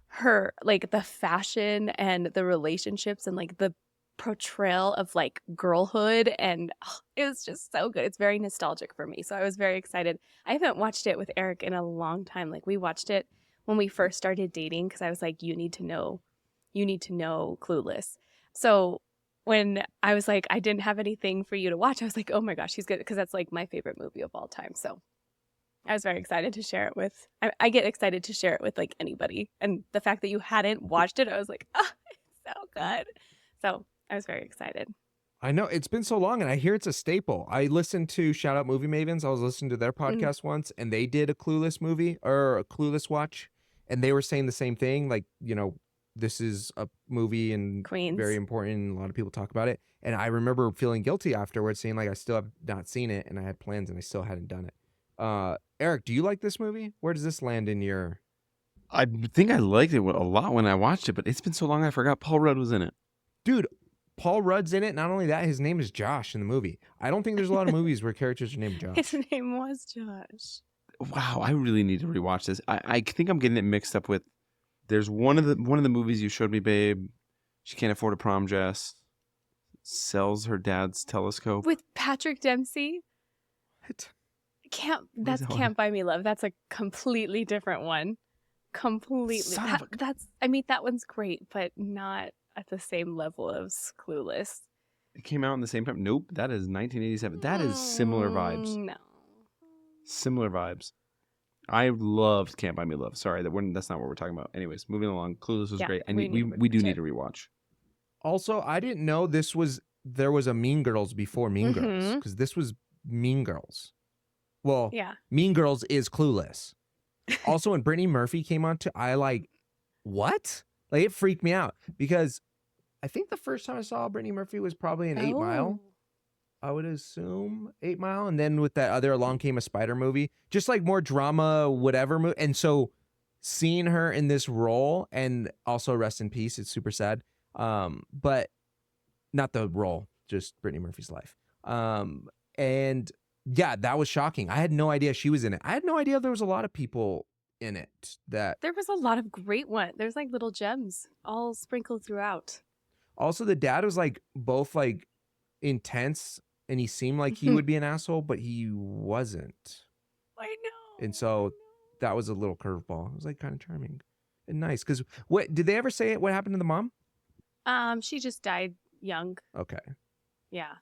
her, like the fashion and the relationships and like the portrayal of like girlhood, and it was just so good. It's very nostalgic for me, so I was very excited. I haven't watched it with Eric in a long time. Like we watched it when we first started dating because I was like, you need to know Clueless. So when I was like, I didn't have anything for you to watch, I was like, oh my gosh, he's good, because that's like my favorite movie of all time. So I was very excited to share it with. I get excited to share it with like anybody, and the fact that you hadn't watched it, I was like, oh, it's so good. So I was very excited. I know it's been so long, and I hear it's a staple. I listened to Shout Out Movie Mavens. I was listening to their podcast once, and they did a Clueless movie or a Clueless watch, and they were saying the same thing. Like, you know, this is a movie and Queens. very important, and a lot of people talk about it. And I remember feeling guilty afterwards, saying like I still have not seen it, and I had plans, and I still hadn't done it. Eric, do you like this movie? Where does this land in your? I think I liked it a lot when I watched it, but it's been so long I forgot Paul Rudd was in it. Dude, Paul Rudd's in it. Not only that, his name is Josh in the movie. I don't think there's a lot of movies where characters are named Josh. His name was Josh. Wow, I really need to rewatch this. I think I'm getting it mixed up with. There's one of the movies you showed me, babe. She can't afford a prom dress. Sells her dad's telescope. With Patrick Dempsey. What? That's that one? Can't Buy Me Love. That's a completely different one. Completely. Son of a- That one's great, but not at the same level as Clueless. It came out in the same time. Nope, that is 1987. That is similar vibes. No. Similar vibes. I loved Can't Buy Me Love. Sorry, that's not what we're talking about. Anyways, moving along. Clueless was Yeah, great. we need to We do rewatch need it. to rewatch. Also, I didn't know there was a Mean Girls before Mean Girls, because this was Mean Girls. Well, Yeah. Mean Girls is Clueless. Also, when Brittany Murphy came on I like, what? Like, it freaked me out because I think the first time I saw Brittany Murphy was probably in 8 Mile. I would assume 8 Mile. And then with that other Along Came a Spider movie, just like more drama, whatever. And so seeing her in this role, and also rest in peace, it's super sad. But not the role, just Brittany Murphy's life. And yeah, that was shocking. I had no idea she was in it. I had no idea there was a lot of people in it that. There was a lot of great ones. There's like little gems all sprinkled throughout. Also, the dad was like both like intense, and he seemed like he would be an asshole, but he wasn't. I know. And so that was a little curveball. It was like kind of charming and nice. Because what did they ever say? What happened to the mom? She just died young. Okay. Yeah.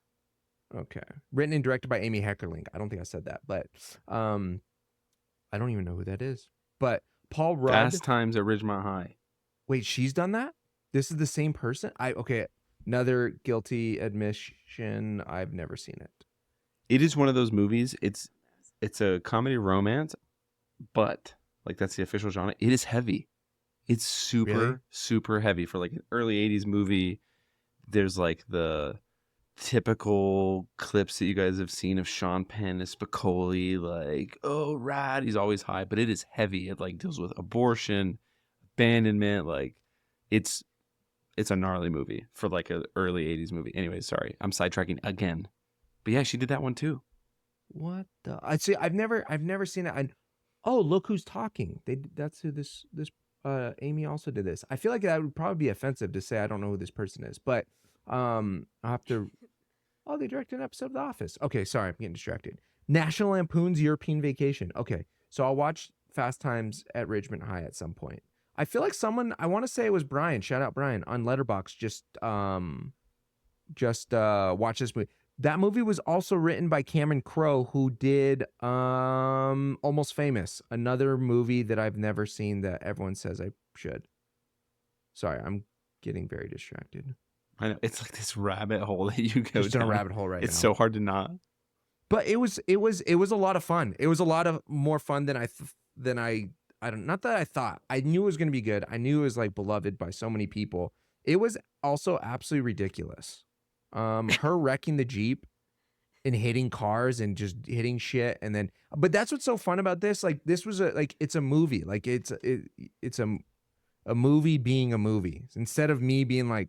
Okay. Written and directed by Amy Heckerling. I don't think I said that, but I don't even know who that is. But Paul Rudd. Fast Times at Ridgemont High. Wait, she's done that? This is the same person? Okay. Another guilty admission. I've never seen it. It is one of those movies. It's a comedy romance, but like that's the official genre. It is heavy. It's super super heavy for like an early 80s movie. There's like the typical clips that you guys have seen of Sean Penn as Spicoli, like, oh rad, he's always high, but it is heavy. It like deals with abortion, abandonment, like it's a gnarly movie for like an early 80s movie. Anyway, sorry, I'm sidetracking again. But yeah, she did that one too. What the? I see. I've never seen it. Oh, look who's talking. That's who this Amy also did this. I feel like that would probably be offensive to say I don't know who this person is, but I'll have to. Oh, they directed an episode of The Office. Okay, sorry, I'm getting distracted. National Lampoon's European Vacation. Okay, so I'll watch Fast Times at Ridgemont High at some point. I feel like someone, I want to say it was Brian, shout out Brian, on Letterboxd, just watch this movie. That movie was also written by Cameron Crowe, who did Almost Famous, another movie that I've never seen that everyone says I should. Sorry, I'm getting very distracted. I know it's like this rabbit hole that you go Just in down. a rabbit hole right now. It's so hard to not. But it was a lot of fun. It was a lot of more fun than I don't, not that I thought. I knew it was going to be good. I knew it was like beloved by so many people. It was also absolutely ridiculous. Her wrecking the Jeep and hitting cars and just hitting shit, and then, but that's what's so fun about this. Like, this was it's a movie. Like, it's a movie being a movie, instead of me being like,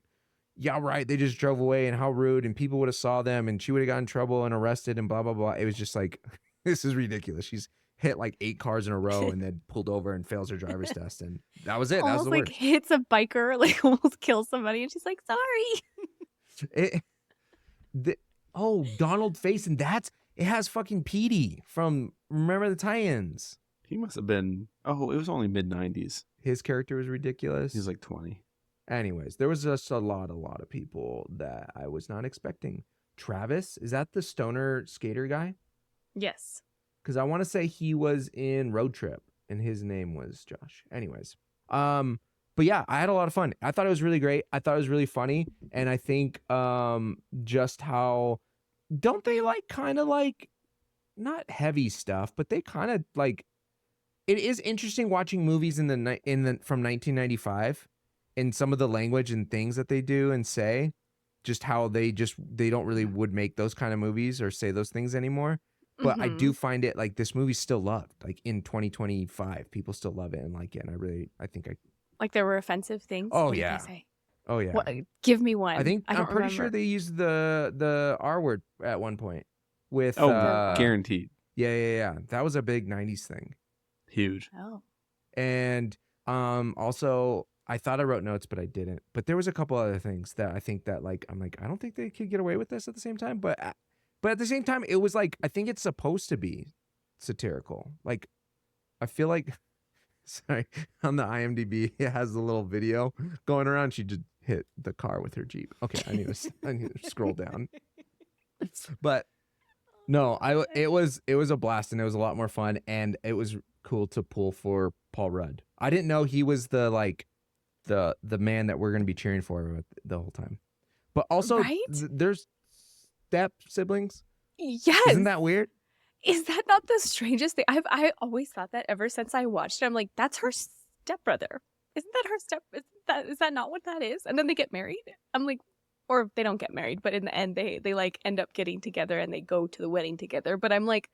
yeah, right, they just drove away and how rude, and people would have saw them and she would have gotten in trouble and arrested and blah blah blah. It was just like, this is ridiculous. She's hit like 8 cars in a row and then pulled over and fails her driver's test, and that was it. That was Almost the like word. hits a biker, like almost kills somebody, and she's like, sorry. Donald Face, and it has fucking Petey from Remember the Tie-Ins. He must have been. Oh, it was only mid-90s. His character was ridiculous. He was like 20. Anyways, there was just a lot of people that I was not expecting. Travis, is that the stoner skater guy? Yes. Because I want to say he was in Road Trip, and his name was Josh. Anyways, but yeah, I had a lot of fun. I thought it was really great. I thought it was really funny, and I think just how, don't they like kind of like, not heavy stuff, but they kind of like, it is interesting watching movies from 1995 and some of the language and things that they do and say, just how they don't really would make those kind of movies or say those things anymore. But I do find it like this movie's still loved, like in 2025, people still love it and like it. And I think Like there were offensive things. Oh, What did yeah. they say? oh yeah. What, give me one. I'm pretty sure they used the R word at one point with Guaranteed. Yeah. That was a big 90s thing. Huge. Oh. And also I thought I wrote notes, but I didn't. But there was a couple other things that I think that like, I'm like, I don't think they could get away with this at the same time. But at the same time, it was like, I think it's supposed to be satirical. Like, I feel like, sorry, on the IMDb, it has a little video going around. She just hit the car with her Jeep. Okay, I need to scroll down. But no, it was a blast, and it was a lot more fun, and it was cool to pull for Paul Rudd. I didn't know he was the man that we're going to be cheering for the whole time. But also, Right? There's step siblings. Yes. Isn't that weird? Is that not the strangest thing? I always thought that ever since I watched it. I'm like, that's her stepbrother. Isn't that her step? Is that not what that is? And then they get married. I'm like, or they don't get married, but in the end they like end up getting together and they go to the wedding together. But I'm like,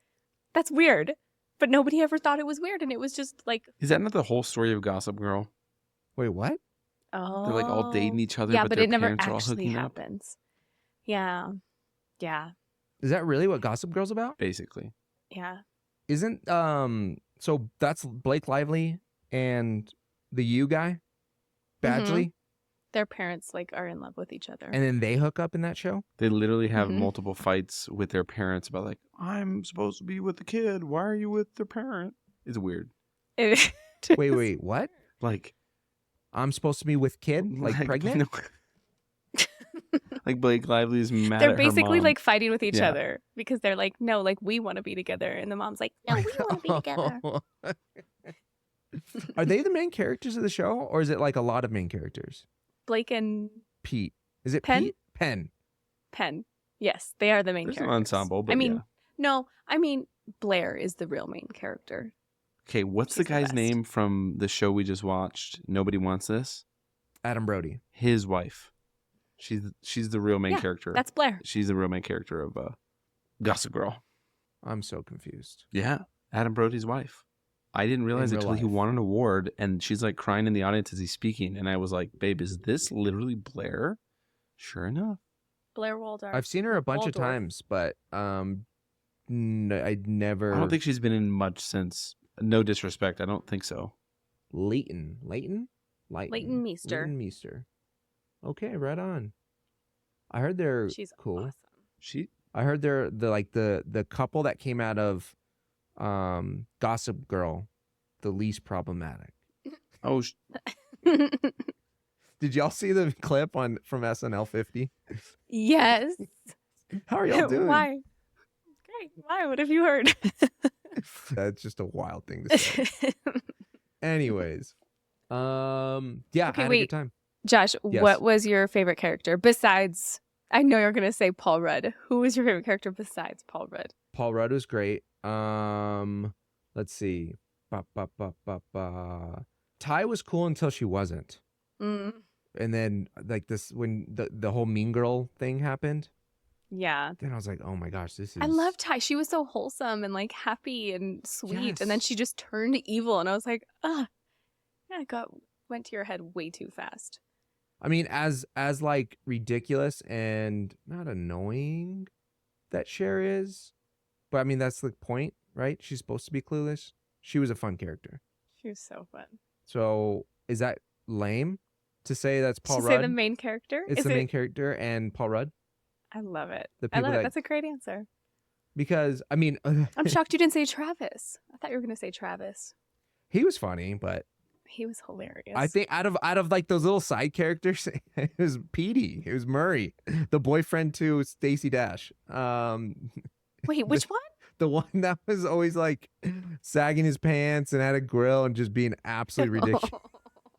that's weird. But nobody ever thought it was weird, and it was just like. Is that not the whole story of Gossip Girl? Wait, what? Oh. They're like all dating each other, Yeah, but but their it never parents are all actually hooking up. happens. Yeah. Yeah. Is that really what Gossip Girl's about? Basically. Yeah. Isn't so that's Blake Lively and the U guy, Badgley, Their parents like are in love with each other. and then they hook up in that show? They literally have Mhm. multiple fights with their parents about like, I'm supposed to be with the kid. Why are you with their parent? It's weird. Wait, what? Like, I'm supposed to be with kid, like pregnant? no. Like Blake Lively is mad They're at her basically mom. like fighting with each Yeah. other because they're like, no, like we want to be together, and the mom's like, no, we want to be together. Are they the main characters of the show, or is it like a lot of main characters? Blake and Pete. Is it Penn? Pete? Penn. Yes, they are the main There's an characters. ensemble, but I mean, yeah. no, I mean Blair is the real main character. Okay, what's She's the the guy's best. name from the show we just watched? Nobody Wants This. Adam Brody. His wife. She's the real main Yeah, character. That's Blair. She's the real main character of Gossip Girl. I'm so confused. Yeah, Adam Brody's wife. I didn't realize In it real until he life. won an award, and she's like crying in the audience as he's speaking, and I was like, "Babe, is this literally Blair?" Sure enough. Blair Waldorf. I've seen her a bunch of Waldorf. times, but I'd never. I don't think she's been in much since No disrespect. I don't think so. Leighton Meester. Meester. Okay, right on. I heard they're She's cool. awesome. I heard they're the couple that came out of Gossip Girl, the least problematic. Oh, Did y'all see the clip from SNL 50? Yes. How are y'all doing? Why? Great. Why? What have you heard? That's just a wild thing to say. Anyways, yeah, Okay, I had a wait. good time. Josh, Yes. what was your favorite character besides? I know you're gonna say Paul Rudd. Who was your favorite character besides Paul Rudd? Paul Rudd was great. Let's see. Ty was cool until she wasn't. Mm, And then like this when the whole Mean Girl thing happened, yeah. then I was like, oh my gosh, this is I loved Ty. She was so wholesome and like happy and sweet, and then Yes. she just turned evil, and I was like, ah, yeah, went to your head way too fast. I mean, as like ridiculous and not annoying that Cher is, but I mean that's the point, right? She's supposed to be clueless. She was a fun character. She was so fun. So is that lame to say that's Paul Should Rudd? say the main character. It's Is the it? main character and Paul Rudd I love it. The I people love it. that- That's a great answer. because I mean I'm shocked you didn't say Travis. I thought you were gonna say Travis. he was funny, but He was hilarious. I think out of like those little side characters, it was Petey, it was Murray, the boyfriend to Stacey Dash. Wait, which one? The one that was always like sagging his pants and had a grill and just being absolutely ridiculous.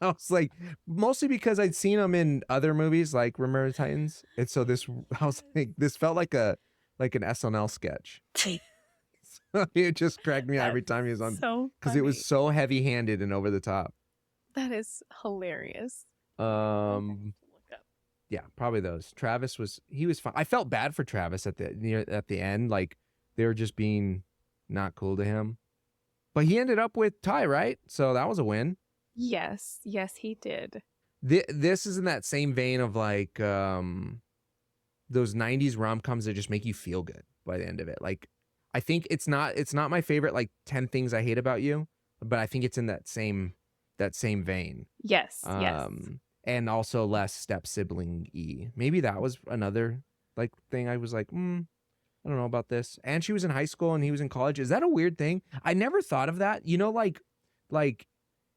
I was like, mostly because I'd seen him in other movies like Remember the Titans, and so I was like, this felt like an SNL sketch. It just cracked me out every time he was on So because it was funny. so heavy-handed and over the top. That is hilarious. Um, Look up. yeah, probably those. Travis was fine. I felt bad for Travis at the end, like they were just being not cool to him. But he ended up with Ty, right? So that was a win. Yes, he did. This is in that same vein of like those 90s rom-coms that just make you feel good by the end of it. Like I think it's not my favorite like 10 Things I Hate About You, but I think it's in that same vein. Yes. And also less step sibling-y. Maybe that was another like thing I was like, I don't know about this. And she was in high school and he was in college. Is that a weird thing? I never thought of that. You know, like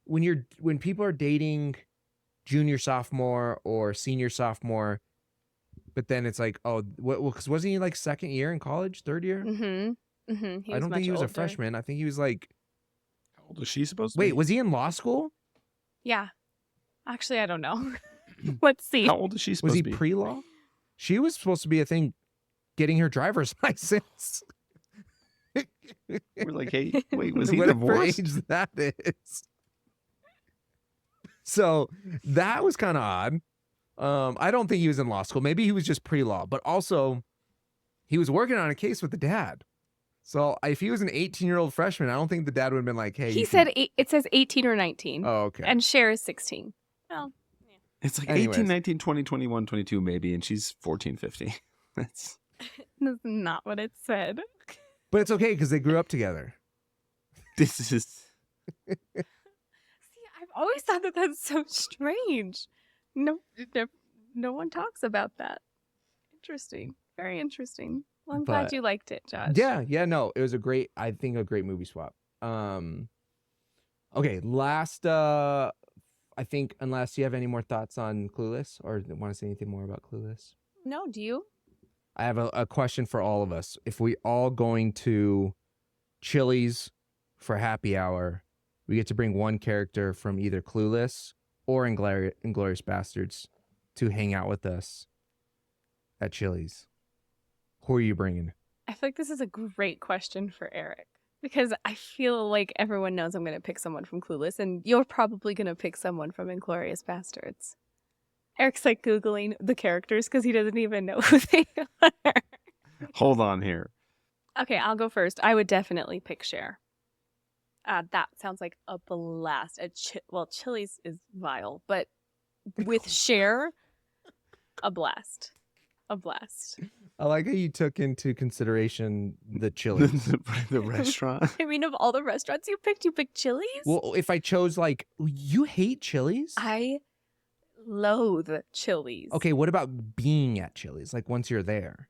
when people are dating junior sophomore or senior sophomore, but then it's like, oh, because wasn't he like second year in college, third year? Mm-hmm. I don't think he was a freshman. I think he was like, how old is she supposed to wait, be? was he in law school? Yeah. Actually, I don't know. Let's see. How old is she Was supposed he to be? pre-law? She was supposed to be, I think, getting her driver's license. We're like, hey, wait, was he Whatever divorced? age that is. So that was kind of odd. I don't think he was in law school. Maybe he was just pre-law, but also he was working on a case with the dad. So if he was an 18-year-old freshman, I don't think the dad would have been like, hey. He said it says 18 or 19. Oh, okay. And Cher is 16. Well, It's like Anyways. 18, 19, 20, 21, 22 maybe, and she's 14, 15. That's that's not what it said. But it's okay because they grew up together. this is See, I've always thought that that's so strange. No one talks about that. Interesting. Very interesting. Well, I'm glad But- you liked it, Josh. Yeah, no, it was a great movie swap. Okay, last I think unless you have any more thoughts on Clueless or want to say anything more about Clueless. No, do you? I have a question for all of us. If we all going to Chili's for happy hour, we get to bring one character from either Clueless or Inglourious Basterds to hang out with us at Chili's. Who are you bringing? I feel like this is a great question for Eric because I feel like everyone knows I'm going to pick someone from Clueless, and you're probably going to pick someone from Inglorious Basterds. Eric's like Googling the characters because he doesn't even know who they are. hold on here. Okay, I'll go first. I would definitely pick Cher. That sounds like a blast. Chili's is vile, but with Cher, a blast. A blast. I like how you took into consideration the Chili's. The restaurant. I mean, of all the restaurants you picked Chili's? Well, if I chose like, you hate Chili's? I loathe Chili's. Okay, what about being at Chili's? Like once you're there.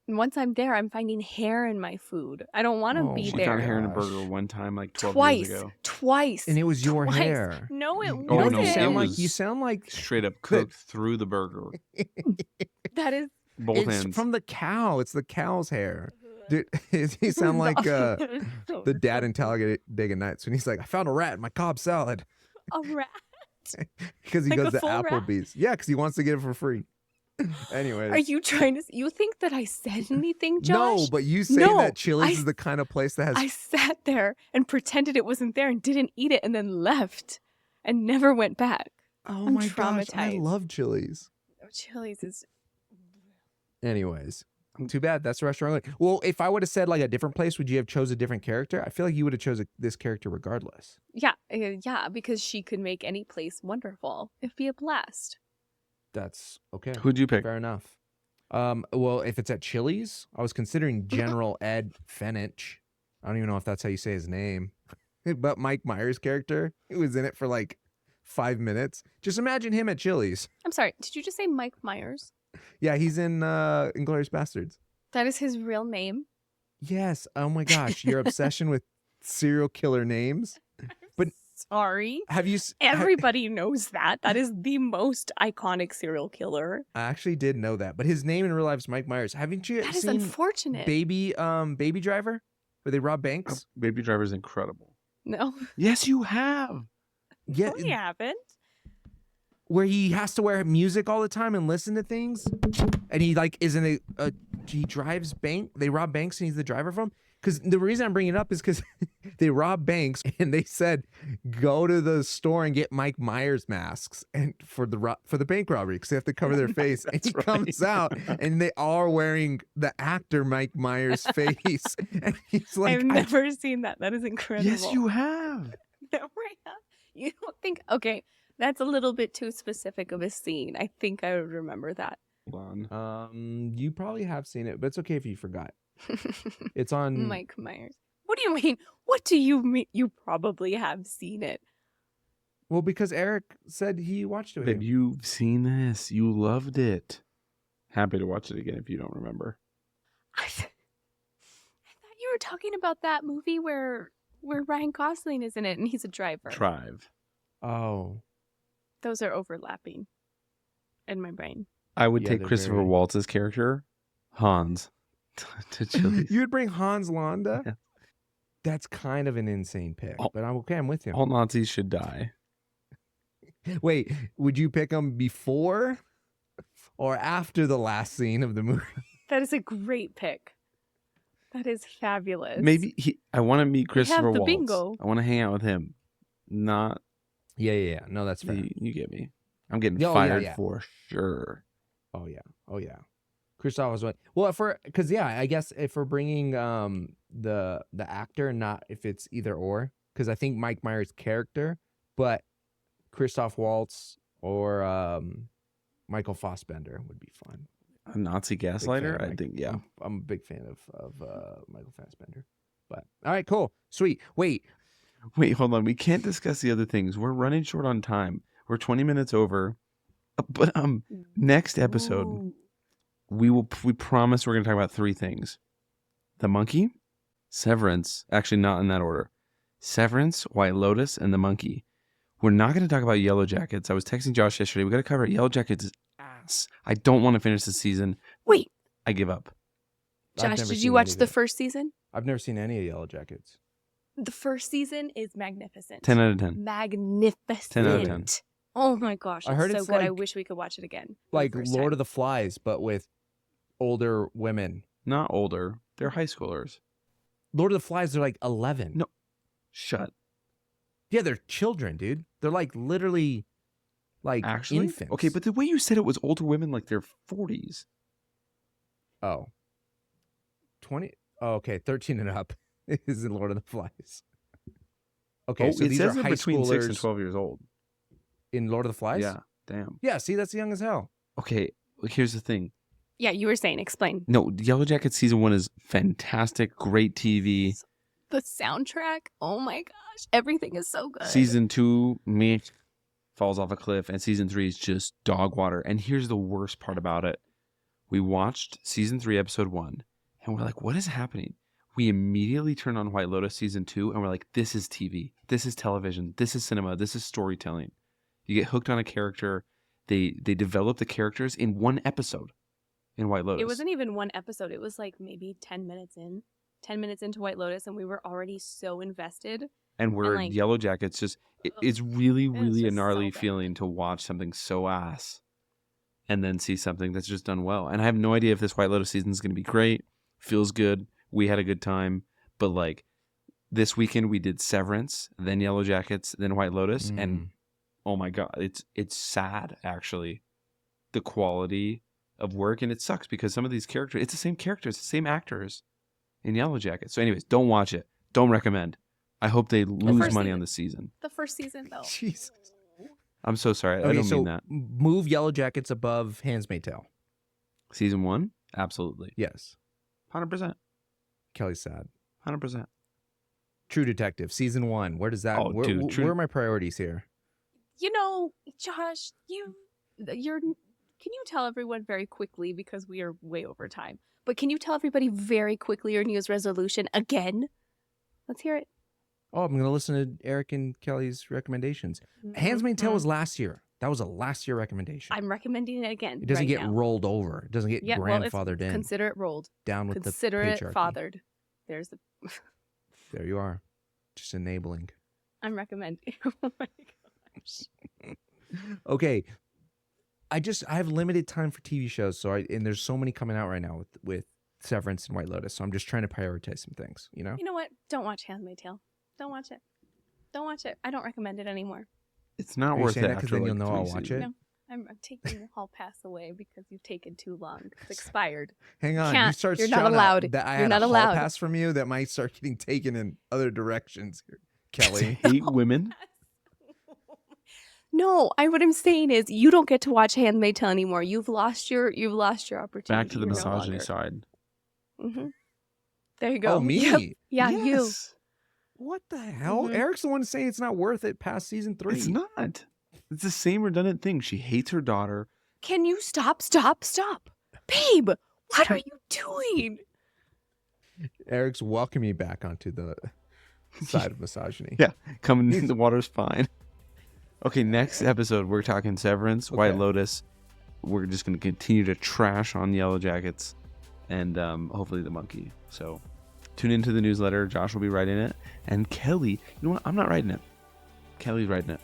Once I'm there, I'm finding hair in my food. I don't want to Oh be She my there. found hair in a gosh. burger one time, like 12 years ago. Twice. And it was your Twice. hair. No, it Oh, wasn't. no, it You was- sound like Straight up cooked through the burger. That is Both it's ends. from the cow. It's the cow's hair. Dude, you sound like the dad in Talladega Nights when he's like, I found a rat in my Cobb salad. A rat. Because he Like goes a to full rat? Applebee's. Yeah, because he wants to get it for free. Anyways. Are you trying to? You think that I said anything, Josh? No, but you say No, that Chili's I- is the kind of place that has I sat there and pretended it wasn't there and didn't eat it and then left and never went back. Oh I'm my gosh, I traumatized. love Chili's. Chili's is. Anyways, too bad. That's the restaurant. Well, if I would have said like a different place, would you have chose a different character? I feel like you would have chose this character regardless. Yeah, because she could make any place wonderful. It'd be a blast. That's okay. Who'd you pick? Fair enough. Well, if it's at Chili's, I was considering General Ed Fenich. I don't even know if that's how you say his name. But Mike Myers' character, he was in it for like 5 minutes. Just imagine him at Chili's. I'm sorry. Did you just say Mike Myers? Yeah, he's in Inglourious Basterds. That is his real name. Yes. Oh my gosh, your obsession with serial killer names. But Sorry. have you? Everybody knows that. That is the most iconic serial killer. I actually did know that, but his name in real life is Mike Myers. Haven't you That is seen unfortunate. Baby Driver, where they rob banks? Baby Driver's incredible. No, Yes, you have. Yeah, we haven't. where he has to wear music all the time and listen to things, and he like isn't he drives bank. They rob banks and he's the driver from. Because the reason I'm bringing it up is because they rob banks and they said go to the store and get Mike Myers masks and for the bank robbery because they have to cover their face. And he right. comes out and they are wearing the actor Mike Myers' face, and he's like, I've never seen that. That is incredible. Yes, you have. Never have. You don't think? Okay, that's a little bit too specific of a scene. I think I would remember that. Hold on. you probably have seen it, but it's okay if you forgot. It's on Mike Myers. What do you mean? What do you mean? You probably have seen it. Well, because Eric said he watched it with Babe, you. you've seen this. You loved it. Happy to watch it again if you don't remember. I thought you were talking about that movie where Ryan Gosling is in it and he's a driver. Trive. Oh, Those are overlapping in my brain. I would Yeah, take they're Christopher very- Waltz's character, Hans, to Chili's. you would bring Hans Landa? Yeah. That's kind of an insane pick, Oh. but I'm okay. I'm with you. All Nazis should die. Wait, would you pick him before or after the last scene of the movie? That is a great pick. That is fabulous. Maybe I want to meet Christopher the Waltz. bingo. I want to hang out with him. Not Yeah. No, that's fair. you get me. I'm getting Yeah, oh, yeah, fired yeah. for sure. Oh yeah. Christoph was one. Well, because I guess if we're bringing the actor, not if it's either or, because I think Mike Myers' character, but Christoph Waltz or Michael Fassbender would be fun. A Nazi Big fan gaslighter? of I Mike- think, yeah. I'm a big fan of Michael Fassbender. But all right, cool, sweet. Wait, Wait, hold on. We can't discuss the other things. We're running short on time. We're 20 minutes over. But next episode, Ooh. we promise we're going to talk about 3 things. The monkey, Severance, actually not in that order. Severance, White Lotus, and the monkey. We're not going to talk about Yellow Jackets. I was texting Josh yesterday. We got to cover it. Yellow Jackets' ass. I don't want to finish the season. Wait, I give up. I've Josh, never did seen you watch any of the it. first season? I've never seen any of Yellow Jackets. The first season is magnificent. 10 out of 10. Magnificent. 10 out of 10. Oh my gosh, I it's heard so it's good. I like- wish we could watch it again. Like Lord of the Flies, but with older women. Not older. They're high schoolers. Lord of the Flies, they're like 11. No. Shut. Yeah, they're children, dude. They're like literally like Actually? infants. Okay, but the way you said it was older women like they're 40s. Oh. 20. Oh, okay, 13 and up is in Lord of the Flies. Okay, Oh, so it these says are they're high between 6 and schoolers 12 years old. in Lord of the Flies? Yeah. Damn. Yeah, see, that's young as hell. Okay, here's the thing. Yeah, you were saying. Explain. No, Yellow Jackets season 1 is fantastic, great TV. The soundtrack. Oh my gosh, everything is so good. Season 2, meh, falls off a cliff, and season 3 is just dog water. And here's the worst part about it: we watched season 3, episode 1, and we're like, "What is happening?" We immediately turn on White Lotus season 2, and we're like, "This is TV. This is television. This is cinema. This is storytelling." You get hooked on a character. They develop the characters in one episode in White Lotus. It wasn't even one episode. It was like maybe 10 minutes in. 10 minutes into White Lotus, and we were already so invested. And we're like, Yellow Jackets. It's really, really a just gnarly so bad. feeling to watch something so ass and then see something that's just done well. And I have no idea if this White Lotus season is going to be great. Feels good. We had a good time. But like this weekend we did Severance, then Yellow Jackets, then White Lotus. And oh my God, it's sad actually. The quality of work. And it sucks because some of these characters, it's the same characters, the same actors in Yellow Jackets. So anyways, don't watch it. Don't recommend. I hope they lose first money season. on the season. The first season, though. Jesus. I'm so sorry. I Okay, don't so mean that. move Yellow Jackets above Handmaid's Tale. Season 1? Absolutely. Yes. 100%. Kelly's sad. 100%. True Detective, season 1. Where does that? Oh, dude, where are my priorities here? You know, Josh, you're. Can you tell everyone very quickly, because we are way over time, but can you tell everybody very quickly your New Year's resolution again? Let's hear it. Oh, I'm gonna listen to Eric and Kelly's recommendations. Handmaid's Tale was last year. That was a last year recommendation. I'm recommending it again. It doesn't right get now. rolled over. It doesn't get Yeah, well, it's grandfathered in. Consider it rolled. Down with Consider the it patriarchy. fathered. There's the. There you are, just enabling. I'm recommending. Oh my gosh. Okay, I have limited time for TV shows, and there's so many coming out right now with Severance and White Lotus. So I'm just trying to prioritize some things. You know. You know what? Don't watch Handmaid's Tale. Don't watch it. Don't watch it. I don't recommend it anymore. It's not Are you worth saying it that 'cause after then like you'll know 3 I'll watch seasons. it? No, I'm taking the hall pass away because you've taken too long. It's expired. Hang on, you Can't. start You're not shouting out allowed. that I You're had not a hall allowed. pass from you that might start getting taken in other directions here, Kelly. 8 women? No, what I'm saying is you don't get to watch Handmaid's Tale anymore. You've lost your opportunity. Back to the You're no misogyny longer. side. Mm-hmm. There you go. Oh, me? Yep. Yeah, you. Yes. What the hell? Mhm. Eric's the one saying it's not worth it past season 3. It's not. It's the same redundant thing. She hates her daughter. Can you stop? Babe, what are you doing? Eric's welcoming me back onto the side of misogyny. Yeah, coming in, the water's fine. Okay, next episode, we're talking Severance, White Okay. Lotus. We're just going to continue to trash on Yellow Jackets and hopefully the monkey. So tune into the newsletter. Josh will be writing it. And Kelly, you know what? I'm not writing it. Kelly's writing it.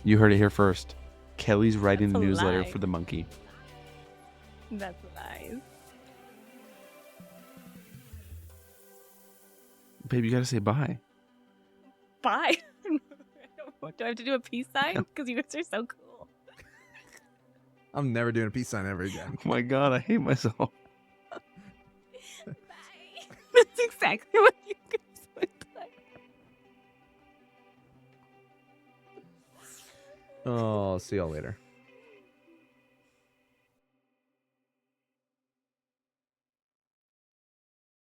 You heard it here first. Kelly's writing That's the a newsletter lie. for the monkey. That's nice. Babe, you got to say bye. Bye. Do I have to do a peace sign? Because you guys are so cool. I'm never doing a peace sign ever again. Oh my God, I hate myself. Bye. That's exactly what you guys look like. Oh, see y'all later.